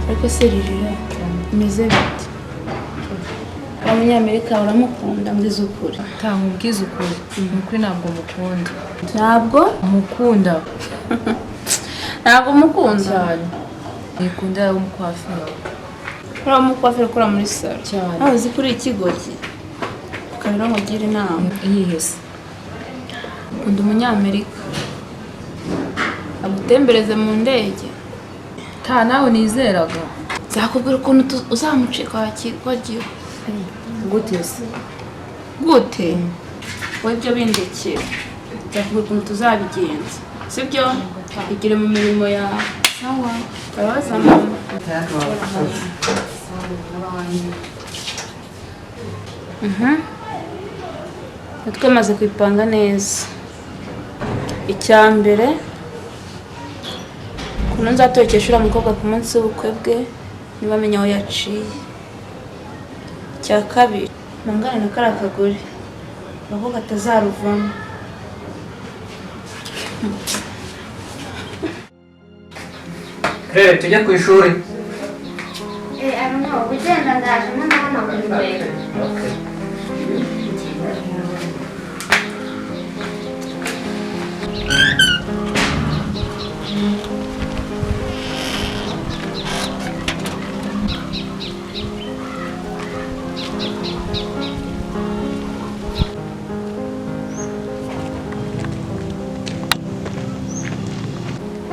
Ariko se Liliane umeze bite? Abanyamerika uramukunda mbwiza ukuri? Ntamubwiza ukuri. Ukuri ntabwo mukunda. Ntabwo mukunda. Ntabwo mukunda cyane. Nikunda yo mukwafira. Ura mukwafira kura muri salo cyane. Aho zikuri ikigoki. Kabira mugira inama. Yihese. ndi umunyamerika agutembereze mu ndege nta nawe nizeraga nzakubwira ukuntu uzamucika wagiwe gute se gute wowe ibyo bindekera nzakubwira ukuntu tuzabigenza sibyo igire mu mirimo yawe sawa urabaza mama twamaze kwipanga neza icya mbere ukuntu nzatokesha uriya mukobwa ku munsi w'ubukwe bwe niba amenya aho yaciye icya kabiri ntungane na kariya kagore aho katazaruvamo Claire tujya ku ishuri ugenda ndaje n'abana buri mbere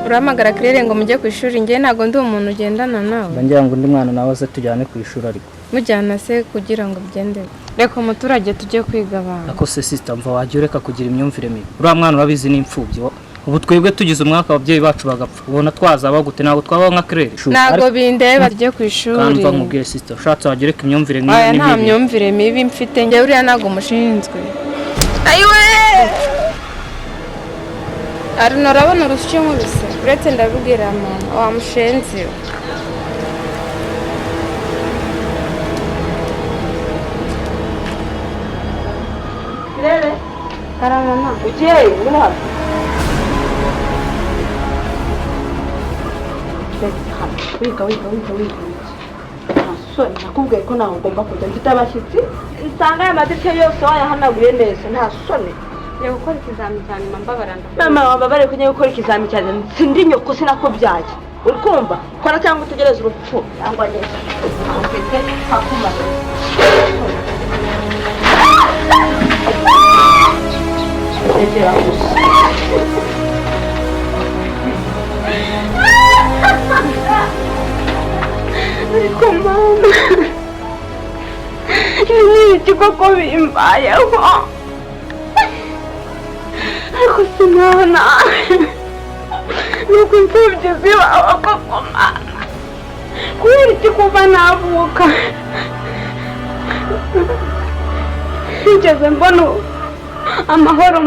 urahamagara Claire ngo mujye ku ishuri njye ntabwo ndi umuntu ugendana nawe ngira ngo undi mwana nawe se tujyane ku ishuri ariko mujyana se kugira ngo bigende reka umuturage tujye kwiga abantu ako se sister mva wajya ureka kugira imyumvire mibi uriya mwana urabizi n'imfubyi ubu twebwe tugize umwaka ababyeyi bacu bagapfa ubona twazaba gute ntabwo twabaho nka Claire ntabwo bindeba tujye ku ishuri kandi mva nkubwire sister ushatse wajya ureka imyumvire nk'iyi n'imibi nta myumvire mibi mfite njye uriya ntabwo umushinzwe ayiwe Arno urabona urusyo nkubise uretse ndabibwira mama wamushenze Claire karamama ugiye uri hano wiga ntasoni nakubwiye ko nawe ugomba kujya mfite abashyitsi nsanga aya madirishya yose wayahanaguye neza nta soni njya gukora ikizami cya nyuma mbabaranda mama wambabare ko njya gukora ikizami cya nyuma sindi nyoko sinakubyaye uri kumva kora cyangwa utegereze urupfu cyangwa neza ufite hakuma egera gusa ariko mama ibi ni ibiki koko bimbayeho ariko sinabona nuko imfubyi zibaho koko mama kubera iki kuva navuka nigeze mbona amahoro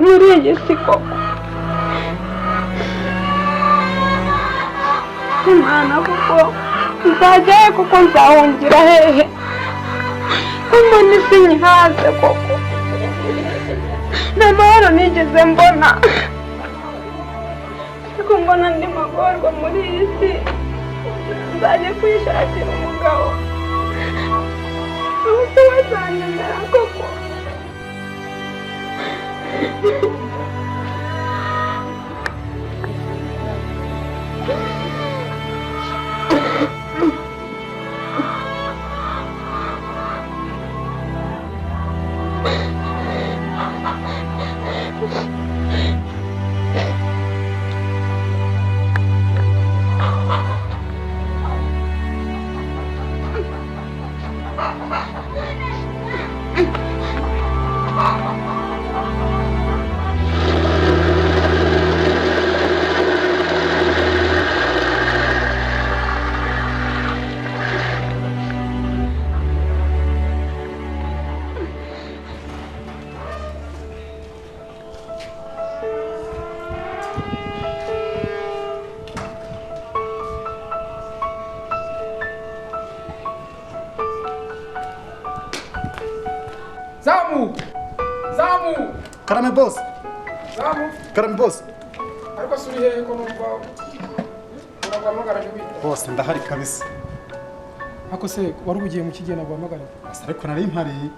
muri iyi si koko imana kuko nzajyayo kuko nzahungira hehe ko mbona isi nyihaze koko nta mahoro nigeze mbona ariko mbona ndi magorwa muri iyi si nzajya kwishakira umugabo ubuse bazanyemera koko Karame boss. Zamu. Karame boss. Ariko suri hehe ko numva uraguhamagara n'ibindi. Boss ndahari kabisa. Ako se wari ugiye mu kigena guhamagara. Ariko nari mpari.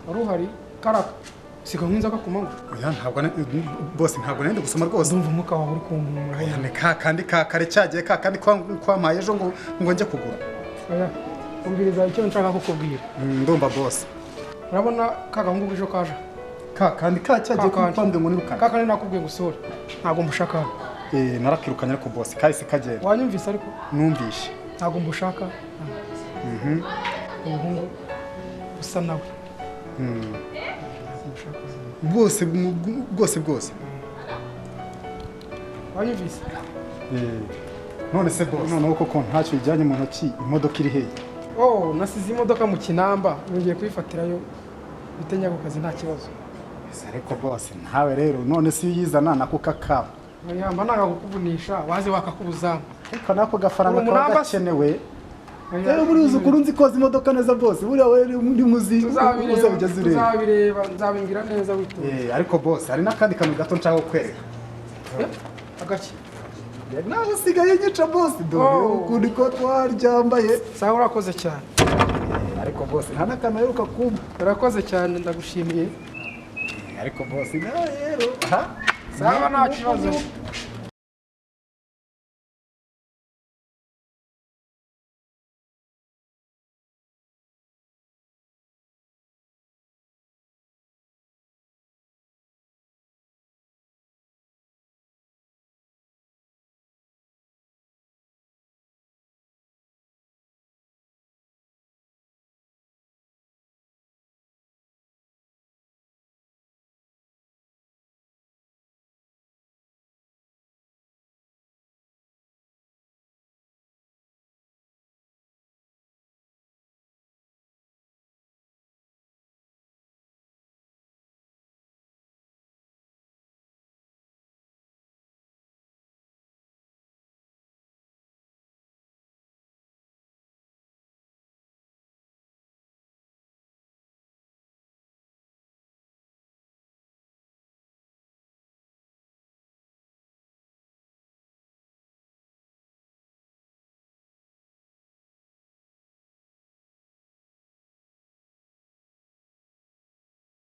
Wari uhari karaka. Siga nkunza kakumanga. Oya ntabwo boss ntabwo nende gusoma rwose. Ndumva umuka wawe uri kumpumura. Oya ne kandi kare cyagiye kandi kwamaye ejo ngo njye kugura. Oya umviriza icyo nshaka kukubwira. Ndumva boss. Urabona kagahungu bw'ejo kaje. kandi cyagiye kupande ngo nirukane kakandi nakubwiye gusura ntago mushaka hano narakirukanye ariko boss kahise kagenda wanyumvise ariko numvishe ntago mbushaka umuhungu usa nawe bwose wanyumvise none se boss noneho koko ntacyo ijyanye mu ntoki imodoka iri hehe nasize imodoka mu Kinamba ngiye kuyifatirayo bitenya ku kazi nta kibazo ariko boss ntawe rero none si yizana nako kakaba yamba nanga kukuvunisha waze wakakubuza ariko nako gafaranga kaba gakenewe buri uzukuru nzi koza imodoka neza boss buriya we muri muzi uzabigeze ureba tuzabireba nzabingira neza wito ariko boss hari n'akandi kantu gato nshaka kukwereka agaki nawe usigaye nyica boss dore ukundi ko twaryambaye sawa urakoze cyane ariko boss nta n'akantu aheruka kumva urakoze cyane ndagushimiye ariko boss nawe rero sawa nta kibazo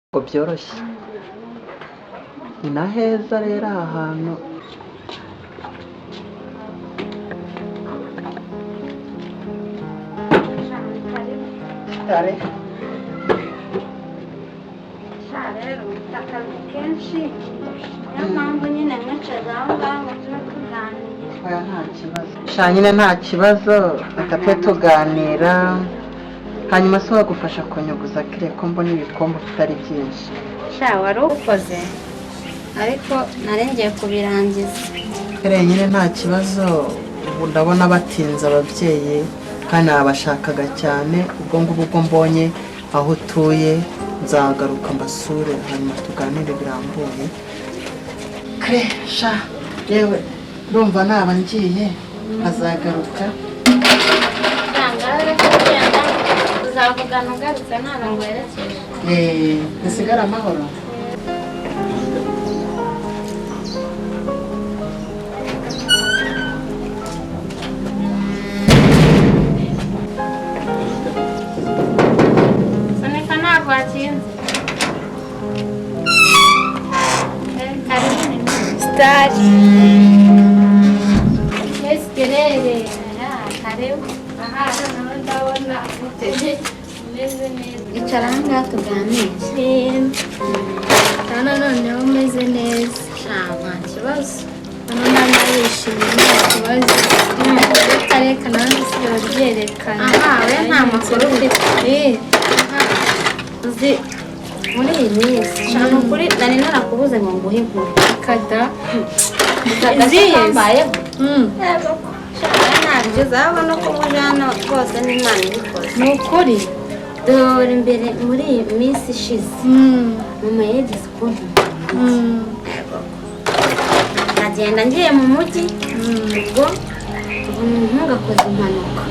ngo byoroshye ni na heza rero aha hantu rero akazi kenshi niyo mpamvu nyine mwicaza aho ngaho ngo tube tuganira nta kibazo sha nyine nta kibazo reka tube tuganira hanyuma se wagufasha kunyuguza kire ko mbona ibikombe bitari byinshi sha wari ukoze ariko narengeye kubirangiza kire nyine nta kibazo ubu ndabona batinze ababyeyi kandi abashakaga cyane ubwo ngubwo ubwo mbonye aho utuye nzagaruka mbasure hanyuma tuganire birambuye kire sha yewe ndumva naba ngiye azagaruka uzavugana ugarutse ntabwo ngwerekeje ntisigara amahoro sonika ntabwo wakinze karibu sitari esigerere karibu aha noneho ndabona umeze neza icara aha ngaha tuganire hano noneho umeze neza nta kibazo hano nana yishimye nta kibazo reka nanjye usigaye ubyerekana aha we nta makuru ufite uzi muri iyi minsi shana ukuri nari narakubuze ngo nguhe inkuru kada mbayeho ntabyo uzabona ko mujyana rwose n'imana ibikoze ni ukuri dore imbere muri iyi minsi ishize mama yagize ukuntu ndagenda ngiye mu mujyi ubwo umuhungu akoze impanuka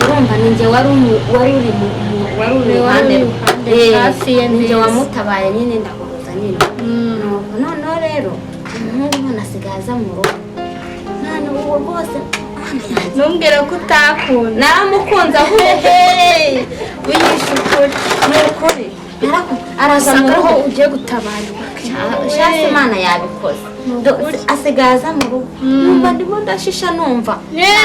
urumva ni njye wari uri iruhande hafi ye ni njye wamutabaye nyine ndakubuza nyine noneho rero umuhungu ubona asigaye aza mu rugo none ubu rwose ntumbwire ko utakunda naramukunze ahubwo wihishe ukuri ni ukuri araza mu Asanga rugo aho ugiye gutabarwa shasi Imana yabikoze asigaza mu rugo numva ndimo ndashisha numva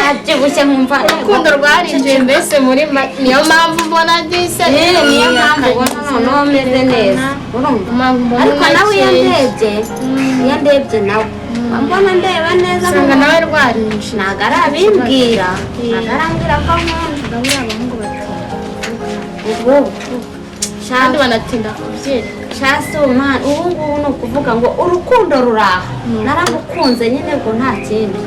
nabyibushye nkumva urukundo rwarinjiye mbese muri niyo mpamvu mbona byise niyo mpamvu ubona noneho ameze neza urumva ariko nawe iyo ndebye nawe mbona ndeba neza usanga nawe rwarinjiye ntabwo arabimbwira ntabwo arambwira ko nkunda buriya abahungu batinda ubwo kandi banatinda kubyereka shasi umwana ubu ngubu ni ukuvuga ngo urukundo ruraha naramukunze nyine ngo nta kindi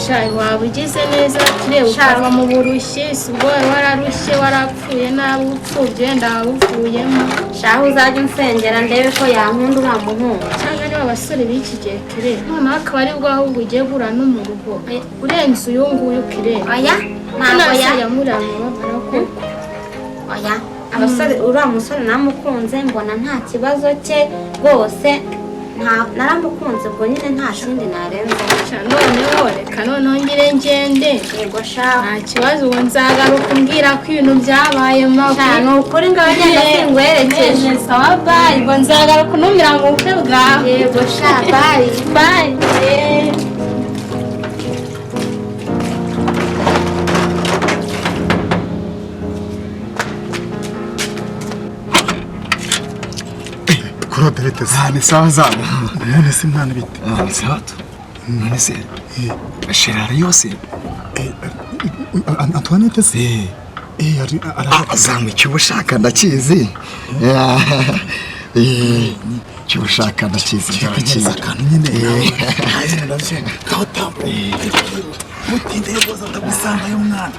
shayi waba ugize neza tureba ukava mu burushyi si ubwo wari wararushye warapfuye nabi upfubye wenda wabuvuyemo shaho uzajya unsengera ndebe ko yankunda uriya muhungu cyangwa niba abasore b'iki gihe kireba noneho akaba ari bwo ahubwo ugiye guhura n'umurugo urenze uyu nguyu kireba oya ntabwo yamurira amababara kuko oya abasore uriya musore namukunze mbona nta kibazo cye rwose naramukunze ubwo nyine nta kindi narenza noneho reka noneho ngire ngende yego shaho nta kibazo ubu nzagaruka umbwira ko ibintu byabaye mabi ni ukuri ngo agenda singwerekeje sawa bayi ngo nzagaruka unumira ngo ubukwe bwawe yego sha bayi bayi Kuroderete ni sawa zabo. None se mwana bite? Ni sawa tu. None se Sherari yose. Antoinette se. Azamwe icyo ushaka ndakizi. Icyo ushaka ndakizi ndakizi. Akantu nyine. Haje ndavye. Tatambo. Mutinde yoza ndagusanga yo mwana.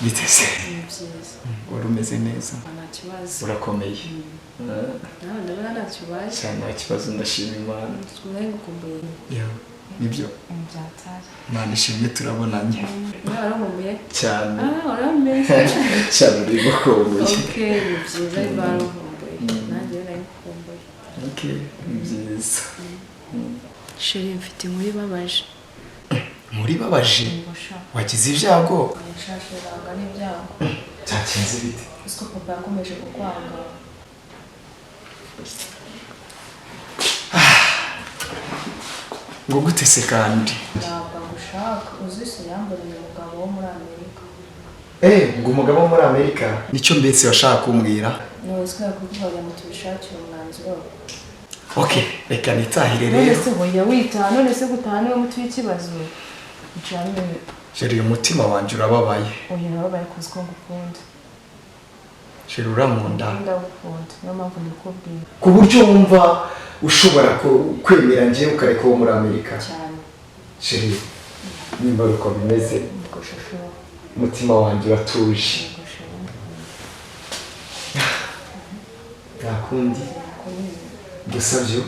Biteze. Wari umeze neza. Nta kibazo. Urakomeye. Nawe ndabona nta kibazo. Cyane nta kibazo ndashima Imana. Twubahe ngukumbuye. Nibyo. Byatari. Imana ishimye turabonanye. Waramukumbuye? Cyane. Urameze. Cyane uri gukumbuye. Okay, ni byiza baramukumbuye. Nanjye naramukumbuye. Okay, ni byiza. Sheri mfite inkuru ibabaje. Muri babaje wagize ibyago yashashiraga n'ibyago cyakinze bite usko papa yakomeje kukwanga ngo gute se kandi ntabwo agushaka uzise yamburiye umugabo wo muri Amerika ngo umugabo wo muri Amerika nicyo mbese washaka kumbwira nozwe kukubaza ngo tubishakire umwanzuro okay reka nitahire rero none se hoya witaha none se gutaha niwe muti w'ikibazo Sheri umutima wanjye urababaye oya urababaye kuzi ko ngukunda Sheri uramunda ndagukunda niyo mpamvu ndikubwira ku buryo wumva ushobora kwemera njyewe ukareka uwo muri Amerika cyane Sheri nimba uko bimeze umutima wanjye uratuje nakundi gusa byo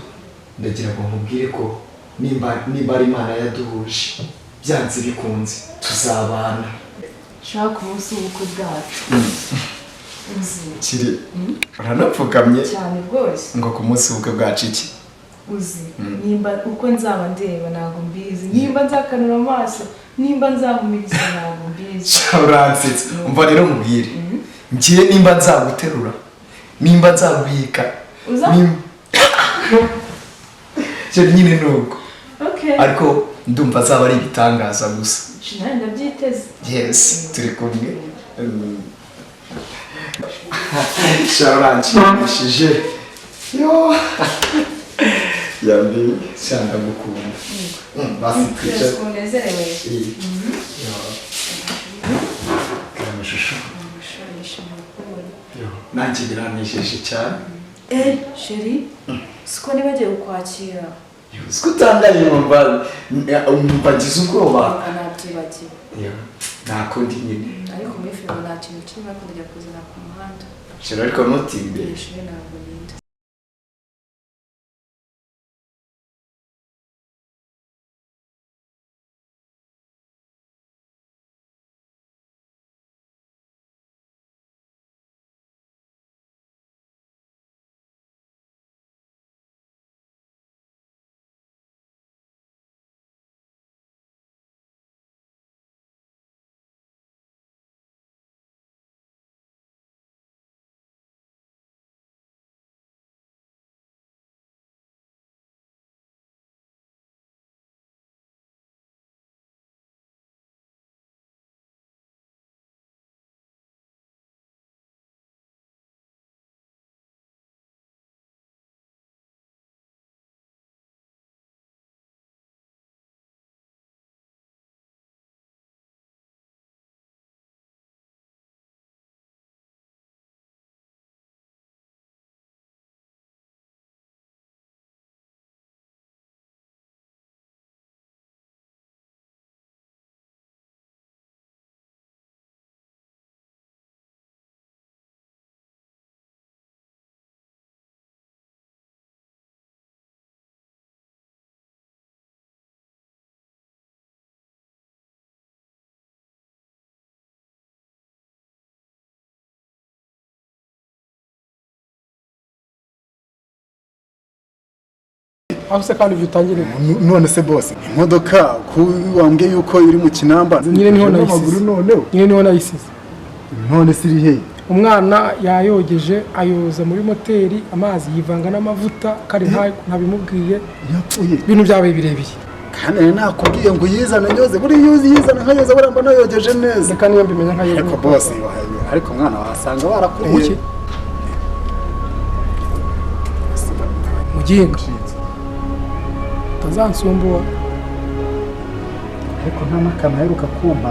ndagira ngo nkubwire ko nimba ari Imana yaduhuje byanze bikunze tuzabana shaka umunsi w'ubukwe bwacu kiri uranapfukamye cyane rwose ngo ku munsi w'ubukwe bwacu iki uzi nimba uko nzaba ndeba ntabwo mbizi nimba nzakanura amaso nimba nzahumiriza ntabwo mbizi uransetse umva rero mubwire ngiye nimba nzaguterura nimba nzaguhika cyane nyine nuko ariko ndumva azaba ari ibitangaza gusa nawe ndabyiteze yes turi kumwe sharanshimishije yo yambi cyangwa gukunda basi twicara unezerewe amashusho nanjye biranejeje cyane sheri siko nibagiye kukwakira siko utangaye numva ngize ubwoba nabyibagiwe nta kundi nyine ariko muri filime nta kintu kirimo kujya kuzana ku muhanda sheri ariko ntutimbe sheri ntabwo ninda aho se kandi ibyo utangire none se boss imodoka wambwiye yuko iri mu kinamba nyine niho nayisize nyine niho nayisize none siri he umwana yayogeje ayoza muri moteri amazi yivanga n'amavuta kandi ntabimubwiye yapfuye ibintu byabaye birebire kandi nakubwiye ngo yizane nyoze buri yuzi yizana nkayoza baramba nayogeje neza kandi iyo mbimenya nkayoza ariko boss ariko mwana wasanga barakuriye muginga utazansumbuwa ariko nta n'akantu aheruka kumpa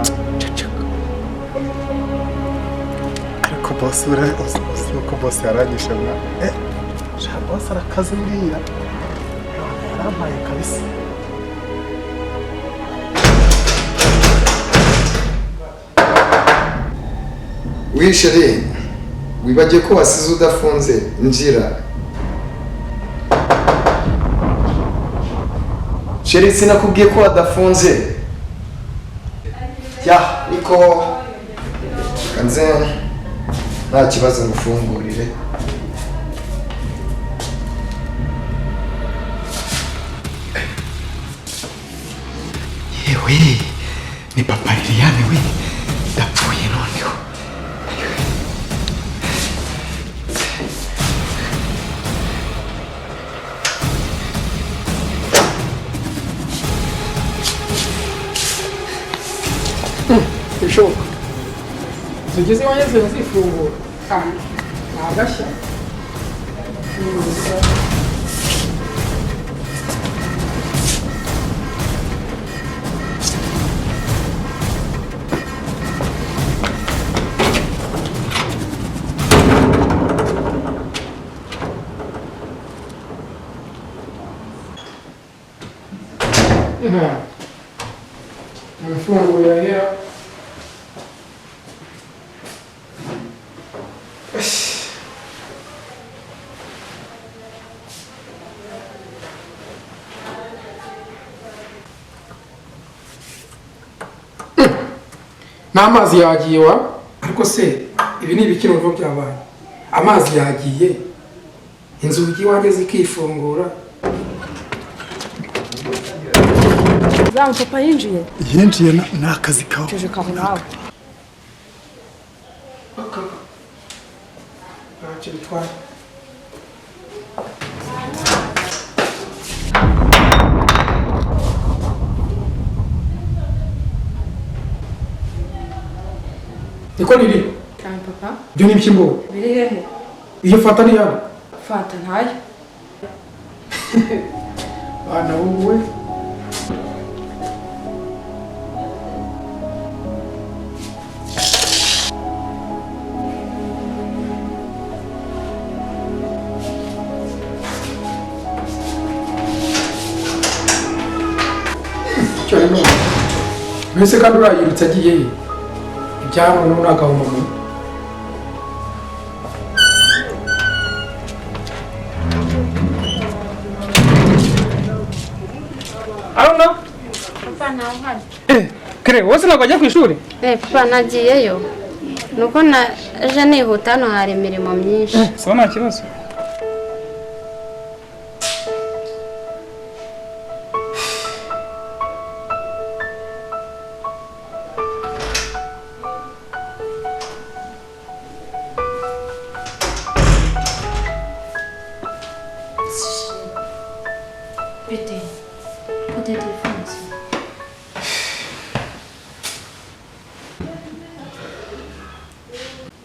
ariko boss uko boss yaranyishe mwa boss arakaze buriya yarampaye kabisa wisheri wibagiye ko wasize udafunze njira sheri sinakubwiye ko wadafunze ya niko kanze nta kibazo ngufungurire yewe ni papa Liliane we ndapfuye noneho bishoboka zigeze iwanjye ziba zifungura kandi ntagashya Mfunguye hera n'amazi yagiye wa ariko se ibi ni ibikino byo byabaye amazi yagiye inzugi wanjye zikifungura zamu papa yinjiye ni akazi kawe cuje kaho nawe ntacyo bitwaye niko riri cyane papa byo ni ibishyimbo biri hehe iyo fata ni yawe fanta ntayo bana wowe mbese kandi urayirutse agiye he ibyabo n'ubu nagahumamo arona papa ntawe uhari kare wose ntabwo wajya ku ishuri papa nagiyeyo nuko naje nihuta hano hari imirimo myinshi sawa nta kibazo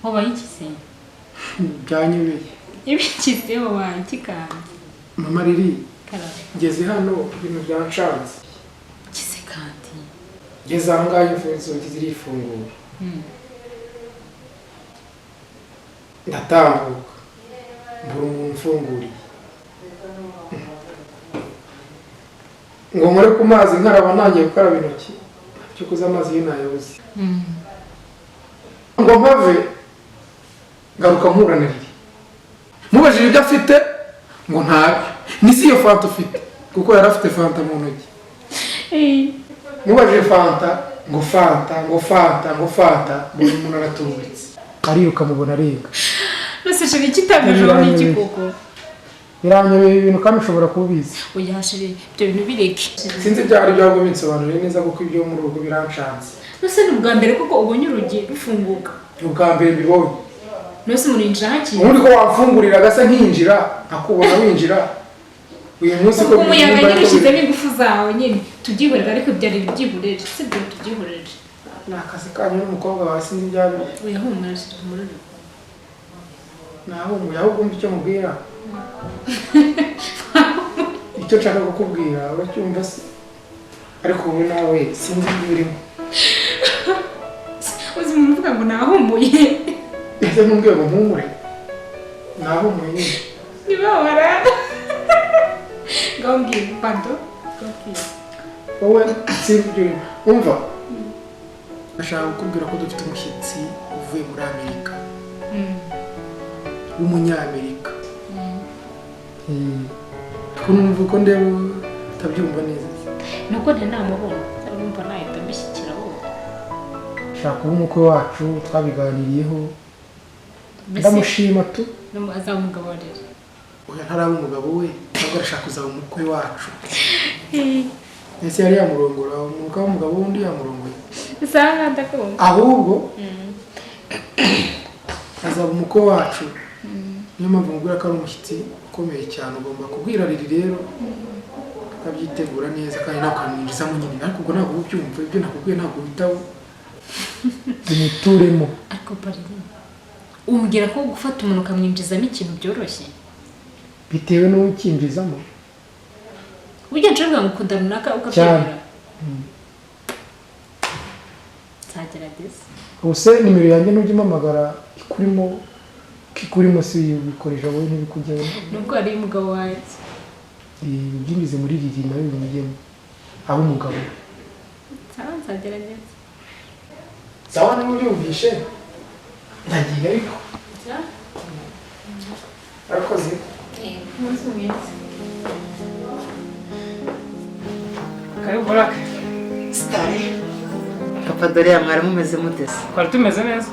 wabaye iki se byanyobeye ibikizeho wanjye kandi mama riri ngeze hano ibintu byanshanze kize kandi ngeze aha ngaha inzugi zirifungura ndatambuka mbura umuntu umfunguriye ngo nkore ku mazi nkaraba ntangiye gukaraba intoki cyo kuza amazi ye nayoze ngo mpave ngaruka muranirire mubajije ibyo afite ngo ntabyo ni si iyo fanta ufite kuko yari afite fanta mu ntoki mubajije fanta ngo fanta ngo fanta ngo fanta mbona umuntu aratubitse ariruka mubona arenga nose shaka ikitabijoro n'iki koko biranyobeye ibintu kandi ushobora kubizi uyashire ibyo bintu bireke sinzi byari byago binsobanuriye neza kuko ibyo mu rugo biranshanze nose ni ubwa mbere kuko ubonye urugi rufunguka ubwa mbere mbibonye nose murinjira hakiri ubundi ko wamfungurira gasa nkinjira akubona winjira uyu munsi ko umuyaga nyine ushyizemo ingufu zawe nyine tubyihorera ariko byari byihorere sibyo tubyihorere ni akazi kanyu n'umukobwa wawe sinzi ibyari uyahumura umuriro nahumuye ahubwo umva icyo mubwira icyo nshaka kukubwira uracyumva se ariko wowe nawe sinzi ibyo urimo uzi umuntu uvuga ngo nahumuye ese ntumbwiye ngo mpumure nahumuye nyine ntibabara ngambwira pado ngambwira wowe sinzi ibyo urimo umva ndashaka kukubwira ko dufite umushyitsi uvuye muri Amerika w'umunyamerika ko numva ko ndeba utabyumva neza nuko nta namubona arumva nahita mbishyikira wowe shaka uba umukwe wacu twabiganiriyeho ndamushima tu azamugaburira oya ntaraba umugabo we ntabwo arashaka kuzaba umukwe wacu ese yari yamurongora umwuka w'umugabo wundi yamurongoye ahubwo azaba umukwe wacu niyo mpamvu mubwira ko ari umushyitsi ukomeye cyane ugomba kubwirarira rero ukabyitegura neza kandi nawe ukamwinjizamo nyine ariko ubwo ntabwo ubyumva ibyo nakubwiye ntabwo witaho zimuturemo ariko paridi umbwira ko gufata umuntu ukamwinjizamo ikintu byoroshye bitewe n'uwo ukinjizamo burya nshobora gukunda runaka ukabyemera nzagerageza ubuse nimero yanjye nujya umpamagara ikurimo si ubikoresha wowe ntibikujyaho nubwo ari umugabo wanjye ubyinjize muri riri nawe bimujyemo aho umugabo nzagerageza sawa niba ubyumvishe ndagiye ariko arakoze umunsi mwiza karibu burake sitari papa dore ya mwari mumeze mutese twari tumeze neza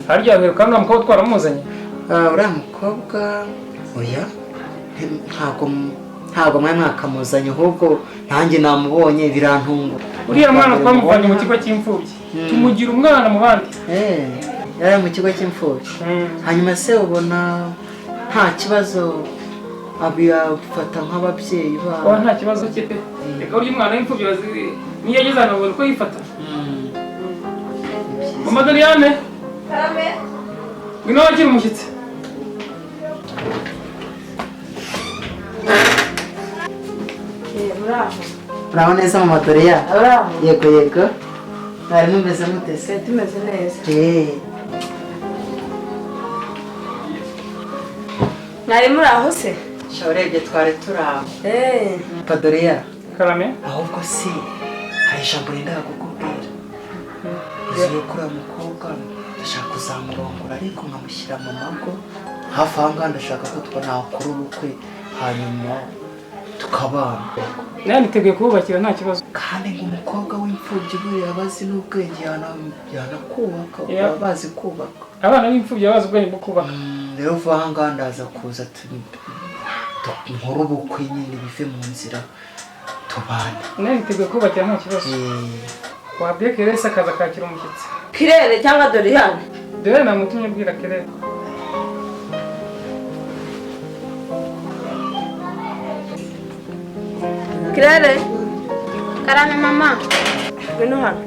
harya kandi umukobwa twaramuzanye uriya mukobwa oya ntabwo mwari mwakamuzanye ahubwo nanjye namubonye birantungura uriya mwana twamuvanye mu kigo cy'imfubyi tumugira umwana mu bandi yari mu kigo cy'imfubyi hanyuma se ubona nta kibazo abifata nk'ababyeyi babo nta kibazo cye pe reka urya umwana w'imfubyi niyo ageze hano ubona uko yifata mama Doriane karame ngwino wakira umushyitsi uraho neza mama Doriane yego yego mwari mumeze mutese tumeze neza mwari muri aho se urebye twari turaho papa Doriane karame ahubwo si hari ijambo renda kukubwira izo kuri mukobwa ndashaka kuzamurongora ariko nkamushyira mu mago hafi aha ngaha ndashaka ko twanakora ubukwe hanyuma tukabana nawe niteguye kububakira nta kibazo kandi ngo umukobwa w'imfubyi buriya aba azi n'ubwenge yanakubaka baba bazi kubaka abana b'imfubyi baba bazi ubwenge bwo kubaka rero vuba aha ngaha ndaza kuza nkore ubukwe nyine bive mu nzira tubane nawe niteguye kububakira nta kibazo wabwiye Kirere se akaza akakira umushyitsi Kirere cyangwa Doriane Doriane namutumye abwira Kirere Kirere karame mama ngwino hano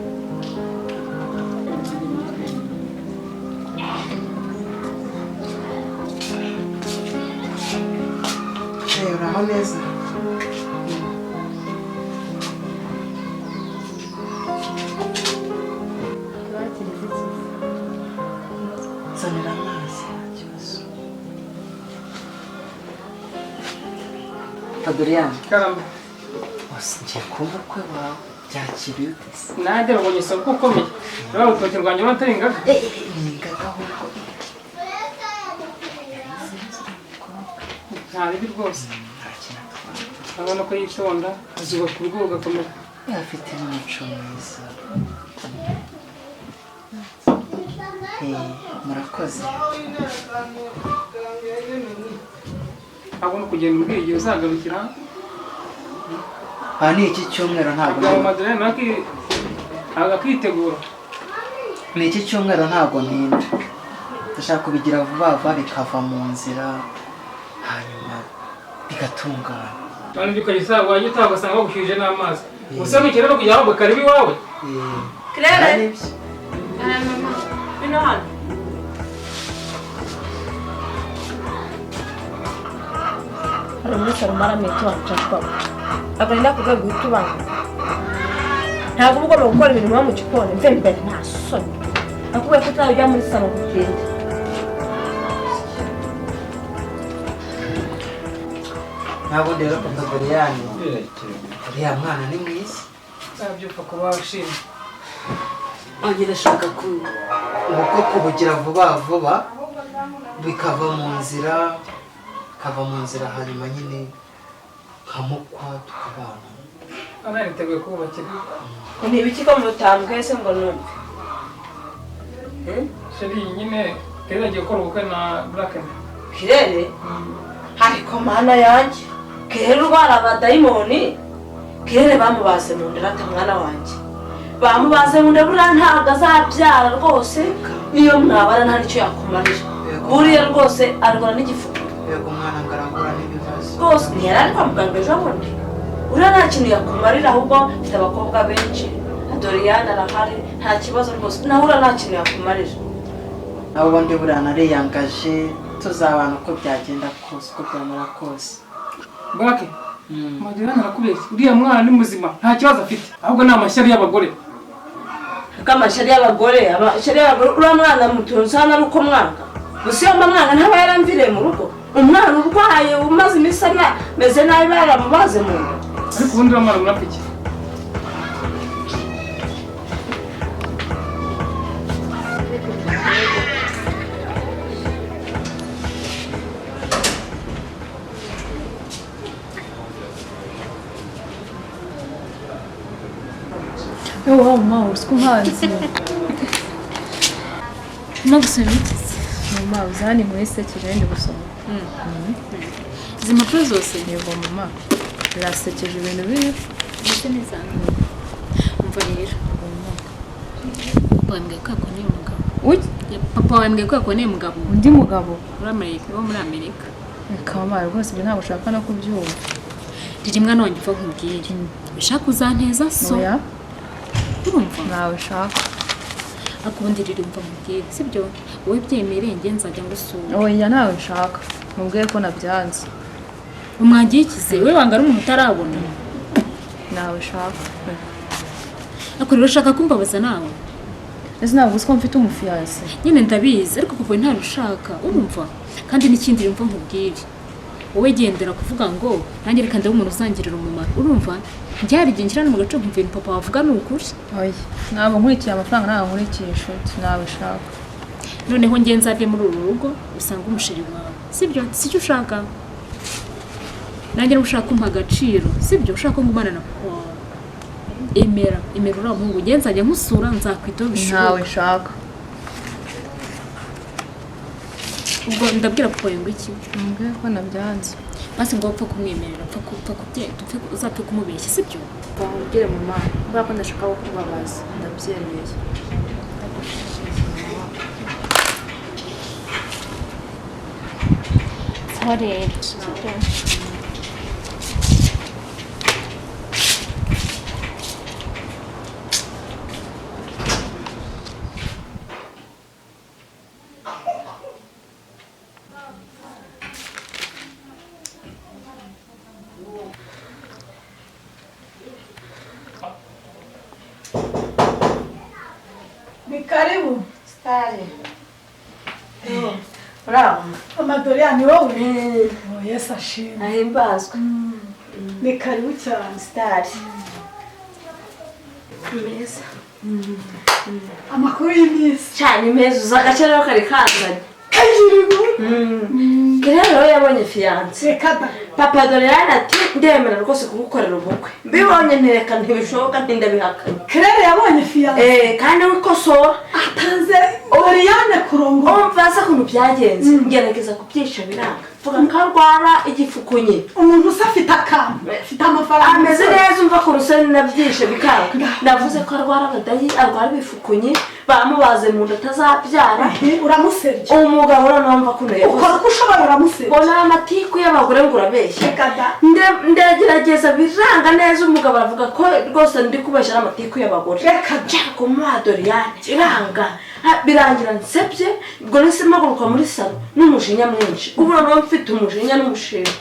uraho neza zanira amazi ikibazo Doriane karame ngiye kumva ko wawe byakiriye utese nanjye babonye isoko ukomeye rero urutoki rwanjye batari ingaga ni ingaga ahubwo nta bibi rwose urabona ko yitonda azubaka urugo rugakomera afite n'umuco mwiza murakoze ntabwo no kugenda umbwira igihe uzagarukira. Aha ni iki cyumweru ntabwo Ubwo Madeleine agakitegura. Ni iki cyumweru ntabwo ntinda. Ndashaka kubigira vuba vuba bikava mu nzira hanyuma bigatungana. None bikagisa wajya utagasanga bagushyuje n'amazi. Gusa n'ikirero kujya aho karibi wawe. Claire. Mama. Bino hano. hari umunsi arumara mito wacashwa agahinda kuza guhita ubanga ntabwo uba ugomba gukora imirimo yo mu gikoni mve mbere nta soni nakubwiye ko utazajya ujya muri salo kugenda ntabwo ndero papa Doriane uriya mwana ni mwiza Nzabyuka kuba washimye. Ongera ashaka uko kubugira vuba vuba bikava mu nzira hanyuma nyine nkamukwa tukabana. Ana niteguye kubakira. ni ibiki ko mutambwe se ngo numve Sheri nyine Kirere agiye gukora ubukwe na Blacken. Kirere ariko mana yanjye Kirere urwara abadayimoni Kirere bamubaze mu nda ata mwana wanjye bamubaze mu nda buriya ntabwo azabyara rwose niyo mwabara nta nicyo yakumarira buriya rwose arwara n'igifuko yego mwana ngaragura n'ibibazo rwose ntiyari ari kwa muganga ejo bundi uriya nta kintu yakumarira ahubwo mfite abakobwa benshi Doriane arahari nta kibazo rwose nawe uriya nta kintu yakumarira nawe ubundi buriya nariyangaje tuzabana uko byagenda kose uko byamera kose Blacken. Madeleine arakubeshya. Uriya mwana ni muzima nta kibazo afite. Ahubwo ni amashyari y'abagore. Amashyari y'abagore uriya mwana mutunze hano ari uko mwanga gusa iyo mwanga ntaba yaramviriye mu rugo umwana urwaye umaze iminsi ameze nabi baramubaze mu nda ariko ubundi uriya mwana murapfa iki? Wow, mama, usiku hanze. No gusoma iki? Mama, uzani mwese kirende gusoma. Izi mpapuro zose? Yego mama. Birasekeje ibintu biri. Ndetse neza. Umva rero. Wambwiye ko akoneye umugabo. Papa wambwiye ko akoneye umugabo. Undi mugabo? Wo muri Amerika. Kama rwose ibi ntabwo ushaka no kubyumva. Riri mwana wanjye uva nkubwire. Ushaka uzanteza so? Oya. Urumva? Nawe ushaka. Akubundi riri umva mubwire, sibyo? Wowe byemereye nge nzajya ngusura. Oya nawe ushaka. Mubwiye ko nabyanze. Umwangiye ikize, we wanga ari umuntu utarabona. Nawe ushaka. Ako rero ushaka kumbabaza nawe? Ese ntabwo uzi ko mfite umufiyanse. Nyine ndabizi ariko kuko nta rushaka, urumva? Kandi n'ikindi rero umva mubwire. Wowe gendera kuvuga ngo nanjye reka ndabe umuntu uzangirira umumaro, urumva? Njyari igihe ngira mu gace kumva papa wavuga ni ukuri. Oya, ntabwo nkurikiye amafaranga ntabwo nkurikiye inshuti, nawe ushaka. Noneho nge nzave muri uru rugo usanga umusheri wawe, sibyo? Sicyo ushaka? Nanjye ushaka kumpa agaciro, sibyo? Ushaka ngumana na papa wawe. Emera uriya muhungu nge nzajya nkusura nzakwitaho bishoboka. Nawe ushaka. Ubwo ndabwira papa yangu iki? Mbwira ko nabyanze. Basi ngo upfa kumwemerera, upfa uzapfe kumubeshya, sibyo? Bambwire mama, mbwa ko ndashaka kukubabaza, ndabyemeye. Sorry. Ni karibu. Stari. Bravo. Mama Doriane wowe. Yesu ashimwe. Ahimbazwe. Ni karibu cyane. Stari. Meza. Amakuru y'iminsi. Cyane meza uza agace rero kari kazanye. Kajiribu. Rero yabonye fiance. Papa Doriane ati ndemera rwose kugukorera ubukwe. Mbibonye ntereka ntibishoboka ndabihakanye. Kirere yabonye fiance. Kandi wikosora. Atanze Doriane kurongo. Umva se kuntu byagenze. Ngerageza kubyisha biranga. vuga ko arwara igifukunye umuntu usa afite akantu afite amafaranga ameze neza umva ko ruseni nabyishe bikanga navuze ko arwara abadayi arwara ibifukunye bamubaze mu nda atazabyara uramusebye umugabo urumva ko nayo ukora uko ushoboye uramusebye bona amatiku y'abagore ngo urabeshye ndagerageza biranga neza umugabo aravuga ko rwose ndi kubeshyira amatiku y'abagore reka jako Doriane iranga birangira nsebye ubwo nese mpaguruka muri salo n'umujinya mwinshi ubu noneho mfite umujinya n'umushinga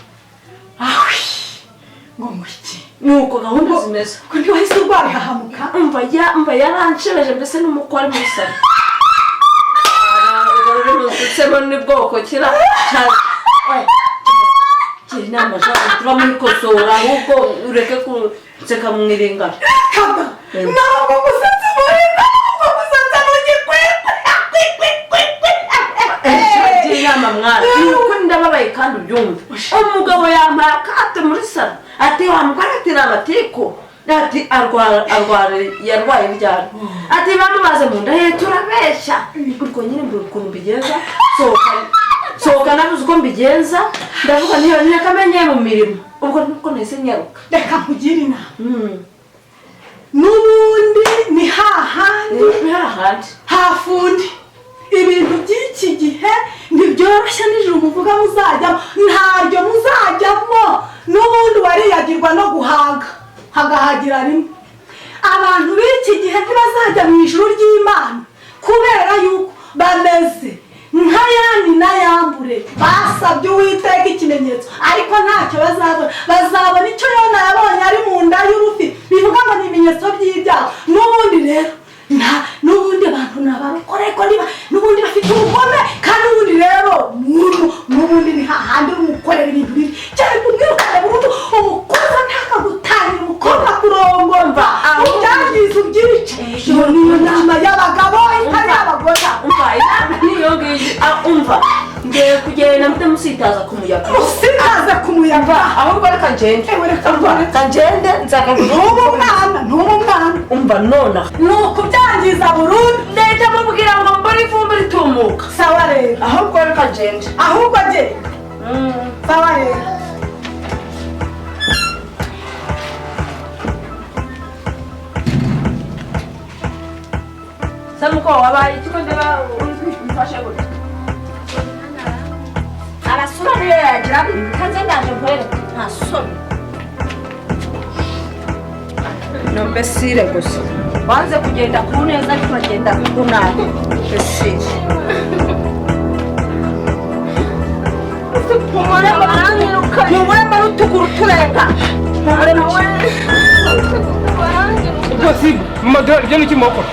ngo ngwiki nuko gahunda zimeze ko ntiwahise urwara hahamuka umva yaranshebeje mbese n'umukore muri salo utsemo n'ubwoko kira kiri inama turamwikosora ahubwo ureke kunseka mu iringana ntabwo gusatsa murinda ntabwo gusatsa inama mwana yuko ndababaye kandi ubyumva umugabo yambaye akate muri salo ati wamugore ati ni amatiku ati yarwaye ryari ati bamubaze mu nda ye turabeshya ubwo nyine mbura ukuntu mbigenza sohoka nabuze uko mbigenza ndavuga ntiyoneka amenye mu mirimo ubwo nuko nahise nyaruka reka nkugire inama n'ubundi ni hahandi hafundi ibintu by'iki gihe ntibyoroshye nijoro muvuga muzajyamo ntaryo muzajyamo n'ubundi wariyagirwa no guhaga hagahagira rimwe abantu b'iki gihe ntibazajya mu ijuru ry'Imana kubera yuko bameze nka yani na yambure basabye Uwiteka ikimenyetso ariko ntacyo bazabona icyo Yona yabonye ari mu nda y'urufi bivuga ngo ni ibimenyetso by'ibyaha n'ubundi rero n'ubundi abantu nabarokore ko niba n'ubundi bafite ubugome kandi n'ubundi rero n'ubundi ni hahandi umukorera ibintu bibi cyane kumwirukana burundu umukoza ntakagutangira umukobwa kurongomba ubyangiza ubyice iyo niyo nama y'abagabo itari y'abagore niyo ngiyo umva ngiye kugenda mute musitaza ku muyaga musitaza ku muyaga ahubwo reka ngende n'umwana umva nona nuko byangiza burundu ndahita mubwira ngo mbone ivumbi ritumuka sawa rero ahubwo reka ngende ahubwo agenda sawa rero samuko wabaye ikigo ndeba umfashe gute arasura niyo yagira kanze ndaje mporere nta soni no besire gusa banze kugenda ku neza ariko bagenda ku nabi besire mumure marutuguru tureka Impossible, madame, viens nous qui m'offre.